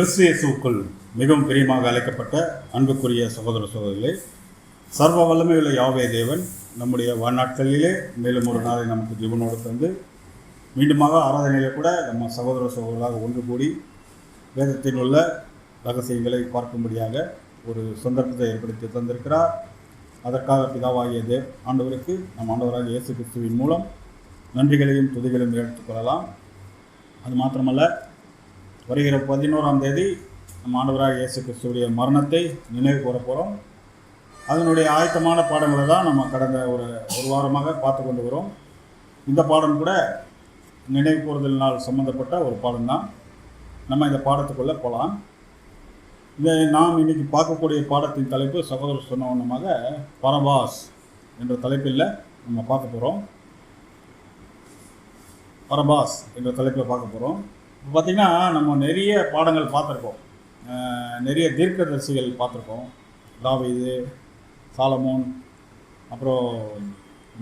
கிறிஸ்து இயேசுவுக்குள் மிகவும் பிரியமாக அழைக்கப்பட்ட அன்புக்குரிய சகோதர சகோதரிகளே, சர்வ வல்லமையுள்ள யாவே தேவன் நம்முடைய வாழ்நாட்களிலே மேலும் ஒரு நாளை நமக்கு ஜீவனோடு தந்து மீண்டுமாக ஆராதனையிலே கூட நம்ம சகோதர சகோதரர்களாக ஒன்று கூடி வேதத்தில் உள்ள ரகசியங்களை பார்க்கும்படியாக ஒரு சந்தர்ப்பத்தை ஏற்படுத்தி தந்திருக்கிறார். அதற்காக பிதாவாகிய ஆண்டவருக்கு நம் ஆண்டவராக இயேசு கிறிஸ்துவின் மூலம் நன்றிகளையும் துதிகளையும் எடுத்துக்கொள்ளலாம். அது மாத்திரமல்ல, வருகிற 11ஆம் தேதி நம் ஆண்டவராக இயேசு கிறிஸ்துவுடைய மரணத்தை நினைவு கூற போகிறோம். அதனுடைய ஆயத்தமான பாடங்களை தான் நம்ம கடந்த ஒரு வாரமாக பார்த்து கொண்டு வரோம். இந்த பாடம் கூட நினைவு கூறுதலினால் சம்மந்தப்பட்ட ஒரு பாடம் தான். நம்ம இந்த பாடத்துக்குள்ளே போகலாம். நாம் இன்றைக்கி பார்க்கக்கூடிய பாடத்தின் தலைப்பு சகோதரர் சொன்ன ஒன்றமாக பரபாஸ் என்ற தலைப்பில் நம்ம பார்க்க போகிறோம். பரபாஸ் என்ற தலைப்பில் பார்க்க போகிறோம். இப்போ பார்த்திங்கன்னா நம்ம நிறைய பாடங்கள் பார்த்துருக்கோம், நிறைய தீர்க்கதரிசிகள் பார்த்துருக்கோம். தாவீது, சாலமோன், அப்புறம்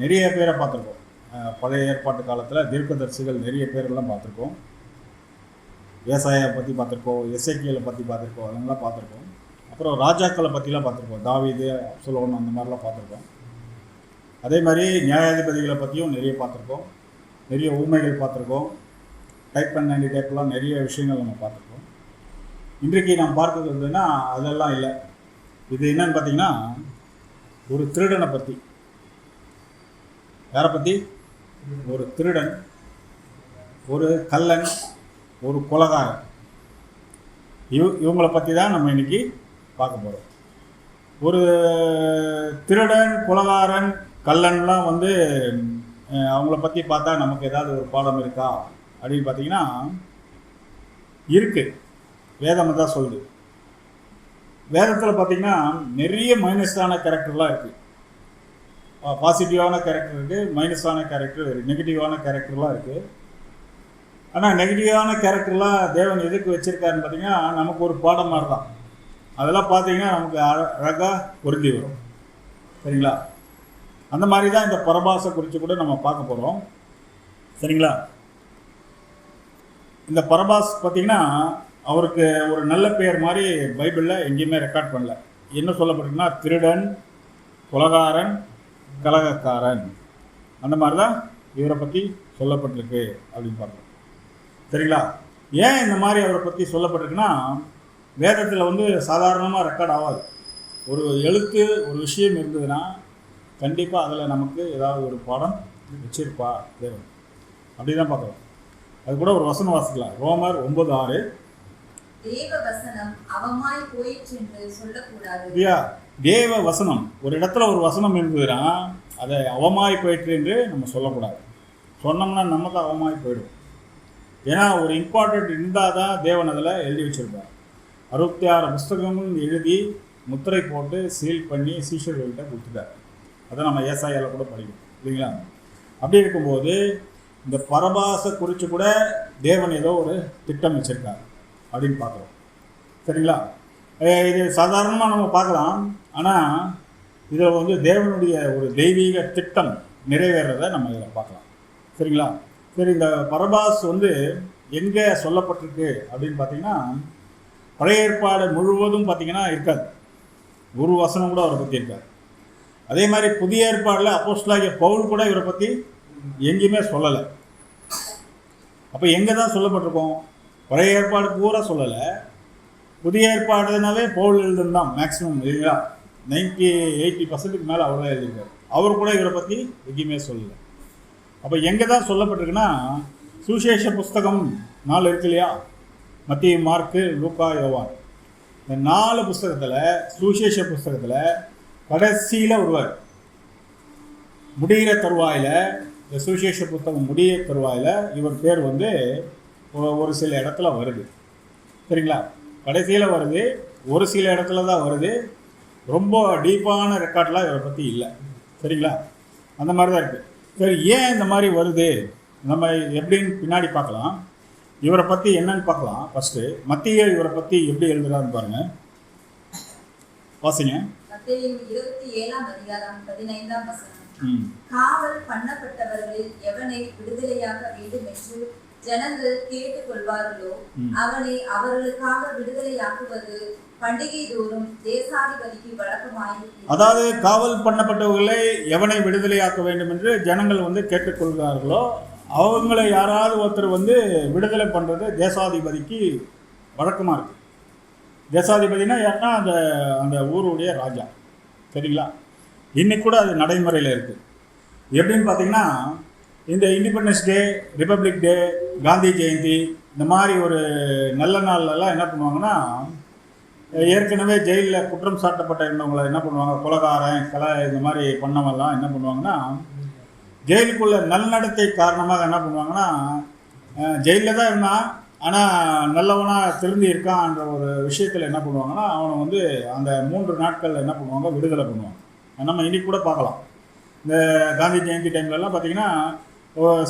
நிறைய பேரை பார்த்துருக்கோம். பழைய ஏற்பாட்டு காலத்தில் தீர்க்கதரிசிகள் நிறைய பேரெல்லாம் பார்த்துருக்கோம். ஏசாயா பற்றி பார்த்துருக்கோம், எசேக்கியலை பற்றி பார்த்துருக்கோம், அதெல்லாம் பார்த்துருக்கோம். அப்புறம் ராஜாக்களை பற்றிலாம் பார்த்துருக்கோம், தாவீது, அப்சலோன், அந்த மாதிரிலாம் பார்த்துருக்கோம். அதே மாதிரி நியாயாதிபதிகளை பற்றியும் நிறைய பார்த்துருக்கோம். நிறைய ஊமைகள் பார்த்துருக்கோம். டைப் அண்ட் ஹேண்டி டைப்லாம் நிறைய விஷயங்கள் நம்ம பார்த்துருக்கோம். இன்றைக்கு நாம் பார்க்கறது வந்துன்னா அதெல்லாம் இல்லை. இது என்னன்னு பார்த்தீங்கன்னா, ஒரு திருடனை பற்றி. யாரை பற்றி? ஒரு திருடன், ஒரு கள்ளன், ஒரு கொலைகாரன். இவங்களை பற்றி தான் நம்ம இன்றைக்கி பார்க்க போகிறோம். ஒரு திருடன், கொலைகாரன், கள்ளன்லாம் அவங்கள பற்றி பார்த்தா நமக்கு ஏதாவது ஒரு பாடம் இருக்கா அப்படின்னு பார்த்தீங்கன்னா இருக்குது. வேதம் தான் சொல்லுது. வேதத்தில் பார்த்திங்கன்னா நிறைய மைனஸான கேரக்டர்லாம் இருக்குது. பாசிட்டிவான கேரக்டர் இருக்குது, மைனஸான கேரக்டர், நெகட்டிவான கேரக்டர்லாம் இருக்குது. ஆனால் நெகட்டிவான கேரக்டர்லாம் தேவன் எதுக்கு வச்சுருக்காருன்னு பார்த்திங்கன்னா நமக்கு ஒரு பாடம் மாதிரி தான். அதெல்லாம் பார்த்திங்கன்னா நமக்கு அழகாக பொருந்தி வரும். சரிங்களா? அந்த மாதிரி தான் இந்த பரபாசை குறித்து கூட நம்ம பார்க்க போகிறோம். சரிங்களா? இந்த பரபாஸ் பார்த்திங்கன்னா அவருக்கு ஒரு நல்ல பெயர் மாதிரி பைபிளில் எங்கேயுமே ரெக்கார்ட் பண்ணல. என்ன சொல்லப்பட்டிருக்குன்னா, திருடன், கொலைகாரன், கலகக்காரன், அந்த மாதிரி தான் இவரை பற்றி சொல்லப்பட்டிருக்கு அப்படின்னு பார்க்குறோம். சரிங்களா? ஏன் இந்த மாதிரி அவரை பற்றி சொல்லப்பட்டிருக்குன்னா, வேதத்தில் சாதாரணமாக ரெக்கார்ட் ஆகாது. ஒரு எழுத்து, ஒரு விஷயம் இருந்ததுன்னா கண்டிப்பாக அதில் நமக்கு ஏதாவது ஒரு பாடம் வச்சிருப்பா தேவன். அப்படி தான் பார்க்குறோம். அது கூட ஒரு வசனம் வாசிக்கலாம். ரோமர் 9:6. தேவ வசனம், ஒரு இடத்துல ஒரு வசனம் இருந்ததுன்னா அதை அவமாய் போயிற்று என்று நம்ம சொல்லக்கூடாது. சொன்னோம்னா நம்ம தான் அவமாய் போயிடும். ஏன்னா ஒரு இம்பார்ட்டண்ட் இருந்தால் தான் தேவன் அதில் எழுதி வச்சுருப்பார். 66 புஸ்தகமும் எழுதி முத்திரை போட்டு சீல் பண்ணி சீஷர்கள்கிட்ட கொடுத்துட்டார். அதை நம்ம ஏசாயால கூட படிக்கணும், இல்லைங்களா? அப்படி இருக்கும்போது இந்த பரபாசை குறித்து கூட தேவன் ஏதோ ஒரு திட்டம் வச்சுருக்கார் அப்படின்னு பார்க்குறோம். சரிங்களா? இது சாதாரணமாக நம்ம பார்க்கலாம். ஆனால் இதில் தேவனுடைய ஒரு தெய்வீக திட்டம் நிறைவேறதை நம்ம இதில் பார்க்கலாம். சரிங்களா? சரி, இந்த பரபாஸ் எங்கே சொல்லப்பட்டிருக்கு அப்படின்னு பார்த்தீங்கன்னா, பழைய ஏற்பாடு முழுவதும் பார்த்திங்கன்னா இருக்காது. ஒரு வசனம் கூட அவரை பற்றி இருக்காது. அதே மாதிரி புதிய ஏற்பாடில் அப்போஸ்தலனாகிய பவுல் கூட இவரை பற்றி எங்கேயுமே சொல்லலை. அப்போ எங்கே தான் சொல்லப்பட்டிருக்கோம்? பழைய ஏற்பாடு பூரா சொல்லலை. புதிய ஏற்பாடுனாவே பவுல் எழுதுந்தான் மேக்ஸிமம், இல்லைங்களா? 90-80% மேலே அவர் தான் எழுதியிருக்காரு. அவர் கூட இவரை பற்றி எங்கேயுமே சொல்லலை. அப்போ எங்கே தான் சொல்லப்பட்டிருக்குன்னா, சுவிசேஷ புஸ்தகம் 4 இருக்கு இல்லையா? மத்திய, மார்க்கு, லூக்கா, யோவான். இந்த 4 புஸ்தகத்தில், சுவிசேஷ புஸ்தகத்தில் கடைசியில் ஒருவர் முடிகிற தருவாயில், இந்த சுவிசேஷ புத்தகம் முடிகிற தருவாயில் இவர் பேர் ஒரு சில இடத்துல வருது. சரிங்களா? கடைசியில் வருது, ஒரு சில இடத்துல தான் வருது. ரொம்ப டீப்பான ரெக்கார்ட்லாம் இவரை பற்றி இல்லை. சரிங்களா? அந்த மாதிரி தான் இருக்குது. சரி, ஏன் இந்த மாதிரி வருது நம்ம எப்படின்னு பின்னாடி பார்க்கலாம். இவரை பற்றி என்னன்னு பார்க்கலாம். ஃபஸ்ட்டு மத்திய இவரை பற்றி எப்படி எழுதுறான்னு பாருங்கள், வாசிங்க. 27:15 காவல் பண்ணப்பட்டவர்களில் எவனை விடுதலையாக வேண்டும் என்று ஜனங்கள் கேட்டுக் கொள்வார்களோ அவனை அவர்களுக்காக விடுதலையாக்குவது பண்டிகை தோறும் தேசாதிபதிக்கு வழக்கமாயிருக்கிறது. அதாவது காவல் பண்ணப்பட்டவர்களை எவனை விடுதலையாக்க வேண்டும் என்று ஜனங்கள் கேட்டுக்கொள்கிறார்களோ அவங்களை யாராவது ஒருத்தர் விடுதலை பண்ணுறது தேசாதிபதிக்கு வழக்கமாக இருக்குது. தேசாதிபதினா யாருன்னா அந்த அந்த ஊருடைய ராஜா. சரிங்களா? இன்னைக்கு கூட அது நடைமுறையில் இருக்குது. எப்படின்னு பார்த்தீங்கன்னா, இந்த இண்டிபெண்டன்ஸ் டே, ரிப்பப்ளிக் டே, காந்தி ஜெயந்தி, இந்த மாதிரி ஒரு நல்ல நாள்லலாம் என்ன பண்ணுவாங்கன்னா, ஏற்கனவே ஜெயிலில் குற்றம் சாட்டப்பட்ட இருந்தவங்களை என்ன பண்ணுவாங்க, கொலைகாரன் இந்த மாதிரி பண்ணவெல்லாம் என்ன பண்ணுவாங்கன்னா, ஜெயிலுக்குள்ள நல்லடத்தை காரணமாக என்ன பண்ணுவாங்கன்னா, ஜெயிலில் தான் இருந்தான் ஆனால் நல்லவனாக திரும்பி இருக்கான்ற ஒரு விஷயத்தில் என்ன பண்ணுவாங்கன்னா, அவனை அந்த 3 நாட்கள் என்ன பண்ணுவாங்க, விடுதலை பண்ணுவாங்க. நம்ம இன்னைக்கு கூட பார்க்கலாம். இந்த காந்தி ஜெயந்தி டைம்லலாம் பார்த்திங்கன்னா,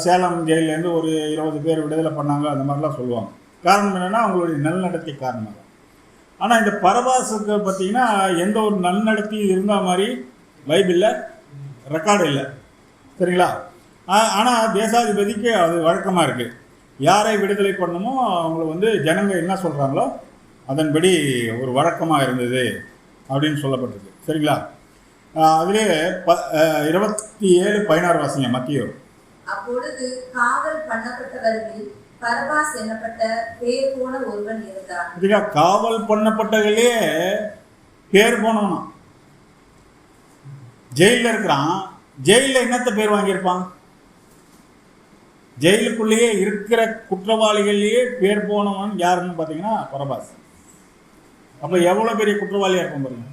சேலம் ஜெயிலேருந்து ஒரு 20 பேர் விடுதலை பண்ணாங்க, அந்த மாதிரிலாம் சொல்லுவாங்க. காரணம் என்னென்னா அவங்களுடைய நல்லடத்தை காரணமாக. ஆனால் இந்த பரபாசுக்கு பார்த்திங்கன்னா எந்த ஒரு நல்லடத்தி இருந்த மாதிரி பைபிளில் ரெக்கார்டு இல்லை. சரிங்களா? ஆனால் தேசாதிபதிக்கு அது வழக்கமாக இருக்குது. யாரை விடுதலை பண்ணணுமோ அவங்கள ஜனங்க என்ன சொல்கிறாங்களோ அதன்படி ஒரு வழக்கமாக இருந்தது அப்படின்னு சொல்லப்பட்டிருக்கு. சரிங்களா? அதிலே 27:16 வாசிங்க மத்தியோ. அப்பொழுது காவல் பண்ணப்பட்டவர்களில் பரபாஸ் என்னப்பட்ட பேர் போன ஒருவன் இருந்தான். இதுக்கா காவல் பண்ணப்பட்டவர்களே பேர் போனவனா ஜெயிலில் இருக்கிறான். ஜெயிலில் என்னத்த பேர் வாங்கியிருப்பான்? ஜெயிலுக்குள்ளேயே இருக்கிற குற்றவாளிகள்லேயே பேர் போனவன் யாருன்னு பார்த்தீங்கன்னா பரபாஸ். அப்போ எவ்வளோ பெரிய குற்றவாளியாக இருக்கும் பாருங்க.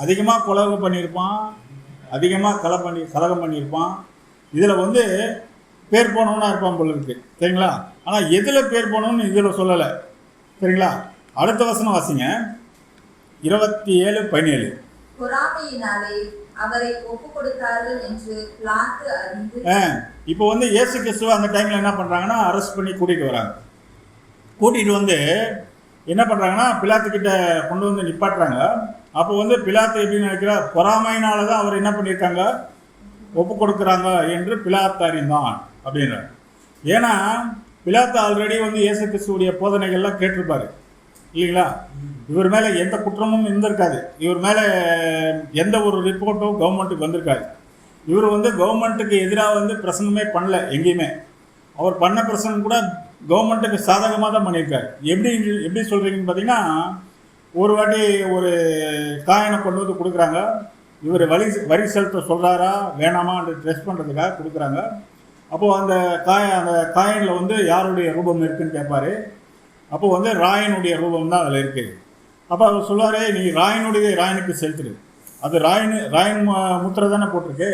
அதிகமாக கொலை பண்ணியிருப்பான், அதிகமாக கலகம் பண்ணியிருப்பான். இதில் பேர் போனவனாக இருப்பான் போல இருக்கு. சரிங்களா? ஆனால் எதில் பேர் போனவன்னு இதில் சொல்லலை. சரிங்களா? அடுத்த வசனம் வாசிங்க, 27:17. பொறாமையினாலே அவரை ஒப்பு கொடுத்தார்கள் என்று பிலாத்து அறிந்து. இப்போ இயேசு கிறிஸ்துவ அந்த டைமில் என்ன பண்ணுறாங்கன்னா, அரெஸ்ட் பண்ணி கூட்டிகிட்டு வராங்க. கூட்டிகிட்டு என்ன பண்ணுறாங்கன்னா, பிலாத்துக்கிட்ட கொண்டு நிப்பாட்டுறாங்க. அப்போ பிலாத்து எப்படின்னு நினைக்கிறார், பொறாமையினால தான் அவர் என்ன பண்ணியிருக்காங்க, ஒப்பு கொடுக்குறாங்க என்று பிலாத்து அறிந்தான் அப்படின்றார். ஏன்னா பிலாத்து ஆல்ரெடி இயேசு கிறிஸ்துவுடைய போதனைகள்லாம் கேட்டிருப்பாரு இல்லைங்களா? இவர் மேலே எந்த குற்றமும் இருந்திருக்காது. இவர் மேலே எந்த ஒரு ரிப்போர்ட்டும் கவர்மெண்ட்டுக்கு வந்திருக்காது. இவர் கவர்மெண்ட்டுக்கு எதிராக பிரசங்கமே பண்ணல. எங்கேயுமே அவர் பண்ண பிரசங்கம் கூட கவர்மெண்ட்டுக்கு சாதகமாக தான் பண்ணியிருக்காரு. எப்படி சொல்கிறீங்கன்னு பார்த்தீங்கன்னா, ஒரு வாட்டி ஒரு காயினை கொண்டு கொடுக்குறாங்க. இவர் வரி செலுத்த சொல்கிறாரா வேணாமான்னு டெஸ்ட் பண்ணுறதுக்காக கொடுக்குறாங்க. அப்போது அந்த காயினில் யாருடைய ரூபம் இருக்குதுன்னு கேட்பார். அப்போது ராயனுடைய ரூபம் தான் அதில் இருக்குது. அப்போ அவர் சொல்லுவார், நீ ராயனுக்கு செலுத்துடு. அது ராயன் முத்திரை தானே போட்டிருக்கு,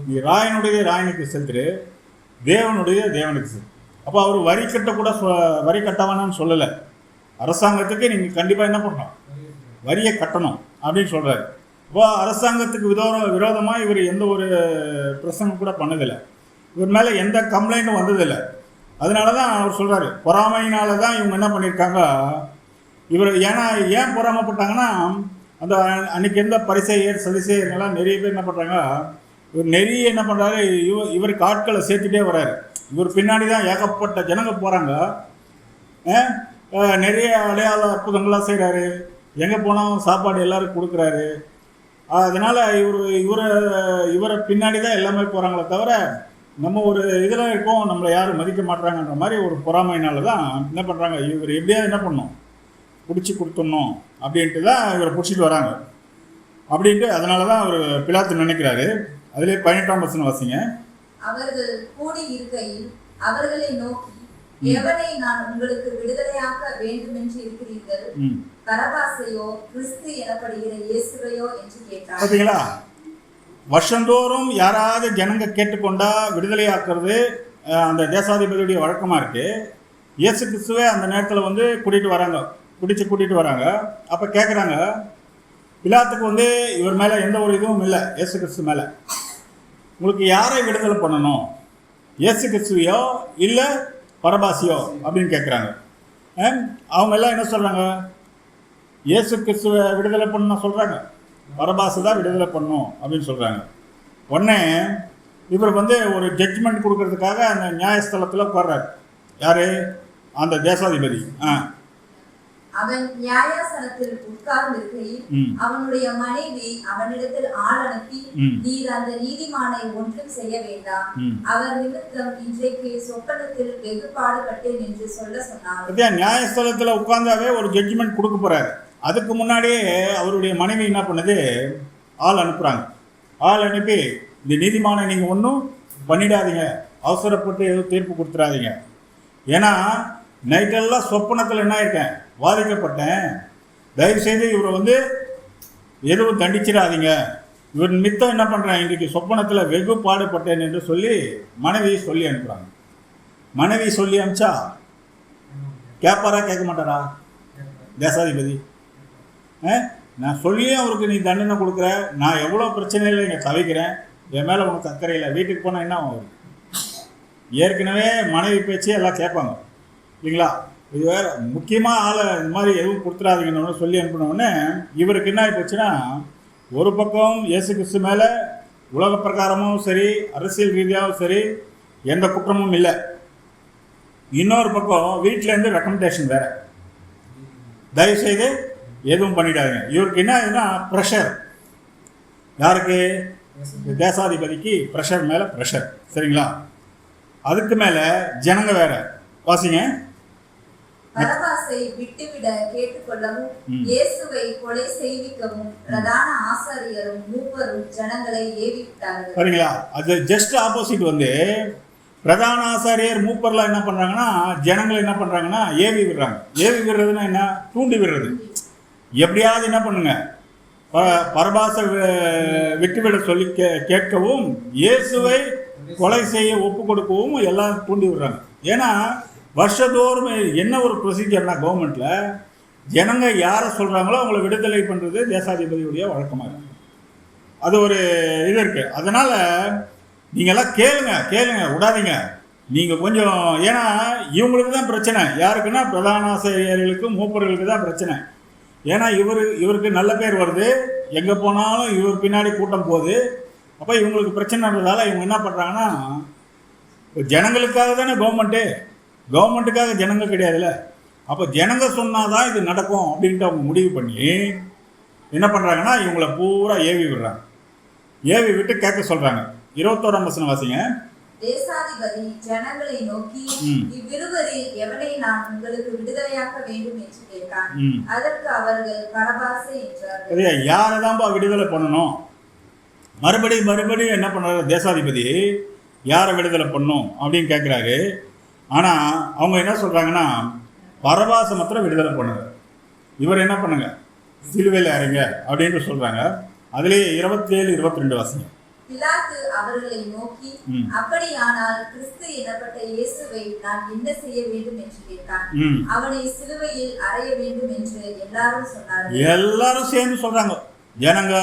நீ ராயனுக்கு செலுத்துடு, தேவனுக்கு செலுத்து. அப்போ அவர் வரி கட்ட வேணாம்னு சொல்லலை. அரசாங்கத்துக்கு நீங்கள் கண்டிப்பாக என்ன பண்ணணும், வரியை கட்டணும் அப்படின்னு சொல்கிறாரு. இப்போ அரசாங்கத்துக்கு விரோதமாக இவர் எந்த ஒரு பிரசங்கம் கூட பண்ணதில்லை. இவர் மேலே எந்த கம்ப்ளைண்ட்டும் வந்ததில்லை. அதனால தான் அவர் சொல்கிறாரு, பொறாமையினால தான் இவங்க என்ன பண்ணியிருக்காங்க இவர். ஏன் பொறாமப்பட்டாங்கன்னா, அந்த அன்றைக்கி இருந்த பரிசேயர் சதிசேயர்கள்லாம் நிறைய பேர் என்ன பண்ணுறாங்க, இவர் நிறைய என்ன பண்ணுறாரு, இவருக்கு ஆட்களை சேர்த்துட்டே வர்றாரு. இவர் பின்னாடி தான் ஏகப்பட்ட ஜனங்க போகிறாங்க. நிறைய அடையாள அற்புதங்கள்லாம் செய்கிறாரு. எங்கே போனாலும் சாப்பாடு எல்லாருக்கும் கொடுக்குறாரு. அதனால் இவரை பின்னாடி தான் எல்லாமே போகிறாங்களே தவிர நம்ம ஒரு இதில் இருக்கோம், நம்மளை யாரும் மதிக்க மாட்டாங்கன்ற மாதிரி ஒரு பொறாமையினால தான் என்ன பண்ணுறாங்க, இவர் எப்படியாவது என்ன பண்ணணும், பிடிச்சி கொடுத்துடணும் அப்படின்ட்டு தான் இவரை பிடிச்சிட்டு வராங்க அப்படின்ட்டு. அதனால தான் அவர் பிலாத்து நினைக்கிறாரு. அதிலே 18ஆம் வசனம் வாசிங்க. அவர்கள் கூடி இருக்கையில் அவர்களை நோக்கி, எவனை நான் உங்களுக்கு விடுதலையாக்க வேண்டும் என்று இருக்கிறீர்கள், பரபாசையோ கிறிஸ்து எனப்படுகிற இயேசுவையோ என்று கேட்டார். பார்த்தீங்களா? வருஷந்தோறும் யாராவது ஜனங்க கேட்டுக்கொண்டா விடுதலையாக்குறது அந்த தேசாதிபதியுடைய வழக்கமாக இருக்குது. இயேசு கிறிஸ்துவே அந்த நேரத்தில் கூட்டிகிட்டு வராங்க. அப்போ கேட்குறாங்க, பிலாத்துக்கு இவர் மேலே எந்த ஒரு இதுவும் இல்லை, இயேசு கிறிஸ்து மேலே. உங்களுக்கு யாரை விடுதலை பண்ணணும், இயேசு கிறிஸ்துவையோ இல்லை பரபாசியோ அப்படின்னு கேட்குறாங்க. அவங்க எல்லாம் என்ன சொல்கிறாங்க, இயேசு கிறிஸ்துவை விடுதலை பண்ண சொல்கிறாங்க, பரபாசு தான் விடுதலை பண்ணும் அப்படின்னு சொல்கிறாங்க. உடனே இவர் வந்து ஒரு ஜட்ஜ்மெண்ட் கொடுக்கறதுக்காக அந்த நியாயஸ்தலத்தில் உட்கார்றாரு. யாரு? அந்த தேசாதிபதி. அவன் நியாயாசனத்தில் உட்கார்ந்திருக்கையில் அவனுடைய மனைவி அவனிடத்தில் ஆள் அனுப்பி, நீர் அந்த நீதிமானை ஒன்றும் செய்ய வேண்டாம், அவர் நிமித்தம் இன்றைக்கு சொப்பனத்தில் வெகு பாடுபட்டேன் என்று சொல்ல சொன்னார். நியாயஸ்தலத்தில் உட்கார்ந்தாவே ஒரு ஜட்ஜ்மெண்ட் கொடுக்க போறாரு. அதுக்கு முன்னாடியே அவருடைய மனைவி என்ன பண்ணுது? ஆள் அனுப்புறாங்க. ஆள் அனுப்பி, இந்த நீதிமானை நீங்கள் ஒன்றும் பண்ணிடாதீங்க, அவசரப்பட்டு எதுவும் தீர்ப்பு கொடுத்துடாதீங்க. ஏன்னா நைட்டெல்லாம் சொப்பனத்தில் என்ன இருக்கேன், பாதிக்கப்பட்டேன், தயவுசெய்து இவரை வந்து எதுவும் தண்டிச்சிடாதீங்க, இவர் மித்தம் என்ன பண்ணுறேன், இன்றைக்கு சொப்பனத்தில் வெகு பாடுபட்டேன் என்று சொல்லி மனைவி சொல்லி அனுப்புகிறாங்க. மனைவி சொல்லி அனுப்பிச்சா கேட்பாரா கேட்க மாட்டாரா தேசாதிபதி? நான் சொல்லியும் அவருக்கு நீ தண்டனை கொடுக்குற, நான் எவ்வளோ பிரச்சனையில் இங்கே தவிக்கிறேன், என் மேலே உனக்கு அக்கறை இல்லை, வீட்டுக்கு போனால் என்ன ஆகும்? ஏற்கனவே மனைவி பேச்சு எல்லாம் கேட்பாங்க இல்லைங்களா? இது வேறு முக்கியமாக ஆளை இந்த மாதிரி எதுவும் கொடுத்துடாதீங்கன்னு சொல்லி அனுப்பினோடனே இவருக்கு என்ன ஆகிப்போச்சுன்னா, ஒரு பக்கம் இயேசு கிறிஸ்து மேலே உலக பிரகாரமும் சரி, அரசியல் ரீதியாகவும் சரி, எந்த குற்றமும் இல்லை. இன்னொரு பக்கம் வீட்டிலேருந்து ரெக்கமெண்டேஷன் வேறு, தயவுசெய்து எதுவும் பண்ணிடாதீங்க. இவருக்கு என்ன ஆகுதுன்னா ப்ரெஷர். யாருக்கு? தேசாதிபதிக்கு ப்ரெஷர் மேலே ப்ரெஷர். சரிங்களா? அதுக்கு மேலே ஜனங்க வேற. வாசிங்க. பரபாசை விட்டுவிட கேட்டுக்கொள்ளவும் இயேசுவை கொலை செய்விக்கவும் பிரதான ஆசாரியரும் மூப்பரும் ஜனங்களை ஏவிவிட்டார்கள். சரிங்களா? அது ஜஸ்ட் ஆப்போசிட். வந்து பிரதான ஆசாரியர் மூப்பர்லாம் என்ன பண்ணுறாங்கன்னா, ஜனங்களை என்ன பண்ணுறாங்கன்னா ஏவி விடுறாங்க. ஏவி விடுறதுன்னா என்ன? தூண்டி விடுறது. எப்படியாவது என்ன பண்ணுங்க, பரபாசை விட்டுவிட சொல்லி கேட்கவும் இயேசுவை கொலை செய்ய ஒப்பு கொடுக்கவும் எல்லாம் தூண்டி விடுறாங்க. ஏன்னா வருஷத்தோறும் என்ன ஒரு ப்ரொசீஜர்னா, கவர்மெண்ட்டில் ஜனங்க யாரை சொல்கிறாங்களோ அவங்கள விடுதலை பண்ணுறது தேசாதிபதியுடைய வழக்கமாக இருக்குது. அது ஒரு இது இருக்குது. அதனால் நீங்கள்லாம் கேளுங்க விடாதீங்க. நீங்கள் கொஞ்சம், ஏன்னா இவங்களுக்கு தான் பிரச்சனை. யாருக்குன்னா பிரதான ஆசிரியர்களுக்கும் மூப்பர்களுக்கு தான் பிரச்சனை. ஏன்னா இவருக்கு நல்ல பேர் வருது, எங்கே போனாலும் இவர் பின்னாடி கூட்டம் போகுது. அப்போ இவங்களுக்கு பிரச்சனைன்றதால இவங்க என்ன பண்ணுறாங்கன்னா, ஜனங்களுக்காக தானே கவர்மெண்ட்டுக்காக ஜனங்க கிடையாதுல்ல. அப்போ ஜனங்க சொன்னாதான் இது நடக்கும் அப்படின்ட்டு அவங்க முடிவு பண்ணி என்ன பண்ணுறாங்கன்னா, இவங்களை பூரா ஏவி விடுறாங்க. ஏவி விட்டு கேட்க சொல்கிறாங்க. 21ஆம் வசனம் வாசிங்க. தேசாதிபதி ஜனங்களை நோக்கி, இவ்விருவரில் எவனை நான் உங்களுக்கு விடுதலையாக்க வேண்டும் என்று கேட்டான். அதற்கு அவர்கள் பரபாசை என்றார்கள். யாரை தான்ப்பா விடுதலை பண்ணணும்? மறுபடியும் என்ன பண்ணுறாரு தேசாதிபதி, யாரை விடுதலை பண்ணணும் அப்படின்னு கேட்குறாரு. ஆனால் அவங்க என்ன சொல்கிறாங்கன்னா, பரபாசை மாத்திரம் விடுதலை பண்ணுங்க, இவர் என்ன பண்ணுங்க, சிலுவையில் அறைங்க அப்படின்னு சொல்கிறாங்க. அதுலேயே 27-22 வாசிங்க. பிலாத்து அவர்களை நோக்கி, அப்படியானால் கிறிஸ்து எனப்பட்ட இயேசுவை நான் என்ன செய்ய வேண்டும் என்று கேட்டான். அவனை சிலுவையில் அறைய வேண்டும் என்று எல்லாரும் சொன்னார்கள். எல்லாரும் சேர்ந்து சொல்றாங்க. ஜனங்க,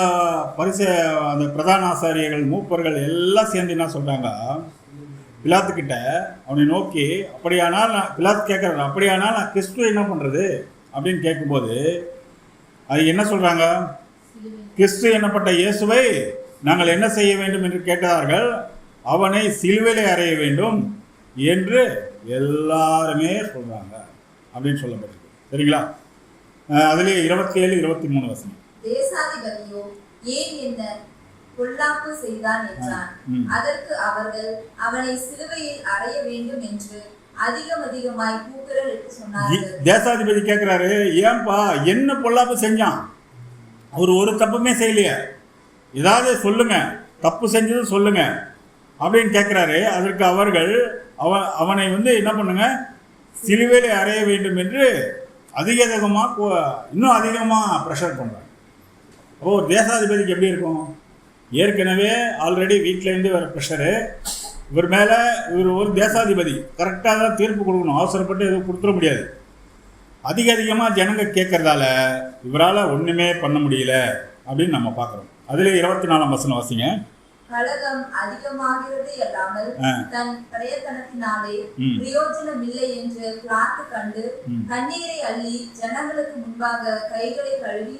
அந்த பிரதான ஆசாரியர்கள், மூப்பர்கள் எல்லாம் சேர்ந்து என்ன சொல்றாங்க, பிலாத்துக்கிட்ட அவனை நோக்கி, அப்படியானால் பிலாத்து கேட்கறாரு, அப்படியானால் நான் கிறிஸ்துவை என்ன பண்றது அப்படின்னு கேட்கும்போது அது என்ன சொல்றாங்க, கிறிஸ்து எனப்பட்ட இயேசுவை நாங்கள் என்ன செய்ய வேண்டும் என்று கேட்டார்கள். அவனை சிலுவையிலே அறைய வேண்டும் என்று எல்லாருமே சொல்றாங்க அப்படின்னு சொல்லப்பட்டிருக்கு. சரிங்களா? அதுலேயே 27-23 வசனம். தேசாதிபதியோ ஏன் என்ன பொல்லாப்பு செய்தான் என்றான். அதற்கு அவர்கள் அவனை சிலுவையில் அறைய வேண்டும் என்று அதிகமாய் கூக்குரல் இட்டு சொன்னார்கள். தேசாதிபதி கேட்கிறாரு, ஏன்பா என்ன பொல்லாப்பு செஞ்சான்? அவர் ஒரு தப்புமே செய்யலையே, ஏதாவது சொல்லுங்க, தப்பு செஞ்சது சொல்லுங்க அப்படின்னு கேட்குறாரு. அதற்கு அவர்கள் அவனை என்ன பண்ணுங்க, சிலுவையிலே அறைய வேண்டும் என்று இன்னும் அதிகமாக ப்ரெஷர் பண்ணுறாங்க. ஒரு தேசாதிபதிக்கு எப்படி இருக்கும்? ஏற்கனவே ஆல்ரெடி வீட்டிலேருந்து வர ப்ரெஷரு, இவர் மேலே. இவர் ஒரு தேசாதிபதி, கரெக்டாக தான் தீர்ப்பு கொடுக்கணும், அவசரப்பட்டு எதுவும் கொடுத்துட முடியாது. அதிகமாக ஜனங்க கேட்கறதால இவரால் ஒன்றுமே பண்ண முடியல அப்படின்னு நம்ம பார்க்குறோம். அதில் 24ஆம் வசனம் வாசிங்க. கலகம் அதிகமாகிறது அல்லாமல் தன் பிரயத்தனத்தினாலே பிரயோஜனம் இல்லை என்று பிலாத்து கண்டு கண்ணீரை அள்ளி ஜனங்களுக்கு முன்பாக கைகளை கழுவி,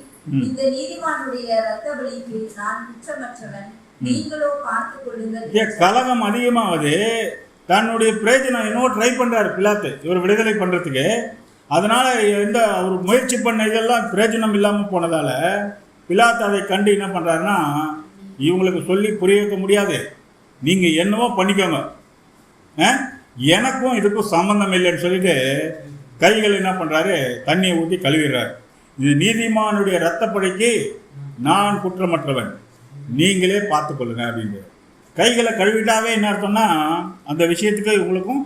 இந்த நீதிமானுடைய இரத்த பலிக்கு நான் குற்றமற்றவன், நீங்களோ பார்த்துக் கொள்ளுங்கள். கலகம் அதிகமாவது தன்னுடைய பிரயோஜனம் என்னவோ ட்ரை பண்ணுறாரு பிலாத்து இவர் விடுதலை பண்ணுறதுக்கு. அதனால் அவர் முயற்சி பண்ண இதெல்லாம் பிரயோஜனம் இல்லாமல் போனதால் பிலாத்து அதை கண்டு என்ன பண்ணுறாருன்னா, இவங்களுக்கு சொல்லி புரிய வைக்க முடியாது, நீங்கள் என்னவோ பண்ணிக்கோங்க, எனக்கும் இதுக்கும் சம்மந்தம் இல்லைன்னு சொல்லிட்டு கைகள் என்ன பண்ணுறாரு, தண்ணியை ஊற்றி கழுவிடுறாரு. இது நீதிமானுடைய இரத்தப்படிக்கு நான் குற்றமற்றவன், நீங்களே பார்த்துக்கொள்ளுங்க அப்படின்ட்டு. கைகளை கழுவிட்டாவே என்ன அர்த்தம்னா அந்த விஷயத்துக்கு உங்களுக்கும்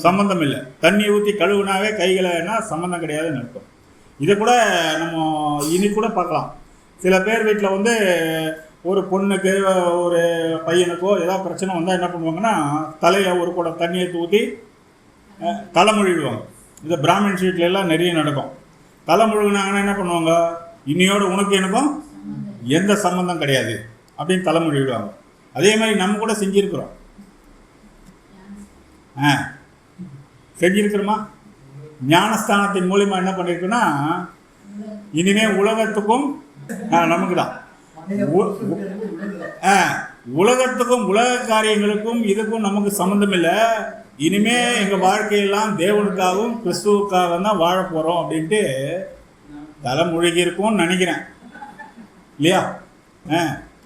சம்மந்தம் இல்லை. தண்ணி ஊற்றி கழுவுனாவே கைகளைனா சம்மந்தம் கிடையாதுன்னு அர்த்தம். இதை கூட நம்ம இனி கூட பார்க்கலாம். சில பேர் வீட்டில் வந்து ஒரு பொண்ணுக்கு ஒரு பையனுக்கோ ஏதாவது பிரச்சனை வந்தால் என்ன பண்ணுவாங்கன்னா, தலையில் ஒரு கூட தண்ணியை ஊற்றி தலைமொழிடுவாங்க. இந்த பிராமின்ஸ் வீட்டில எல்லாம் நிறைய நடக்கும். தலைமொழினாங்கன்னா என்ன பண்ணுவாங்க, இன்னையோட உனக்கு எனக்கும் எந்த சம்மந்தம் கிடையாது அப்படின்னு தலைமொழிடுவாங்க. அதே மாதிரி நம்ம கூட செஞ்சுருக்கிறோம். செஞ்சிருக்கிறோமா? ஞானஸ்தானத்தின் மூலிமா என்ன பண்ணியிருக்குன்னா, இனிமே உலகத்துக்கும் நமக்கு தான், உலகத்துக்கும் உலக காரியங்களுக்கும் இதுக்கும் நமக்கு சம்மந்தம் இல்லை. இனிமே எங்கள் வாழ்க்கையெல்லாம் தேவனுக்காகவும் கிறிஸ்துவுக்காக தான் வாழ போகிறோம் அப்படின்ட்டு தலைமொழிகி இருக்கும்னு நினைக்கிறேன் இல்லையா?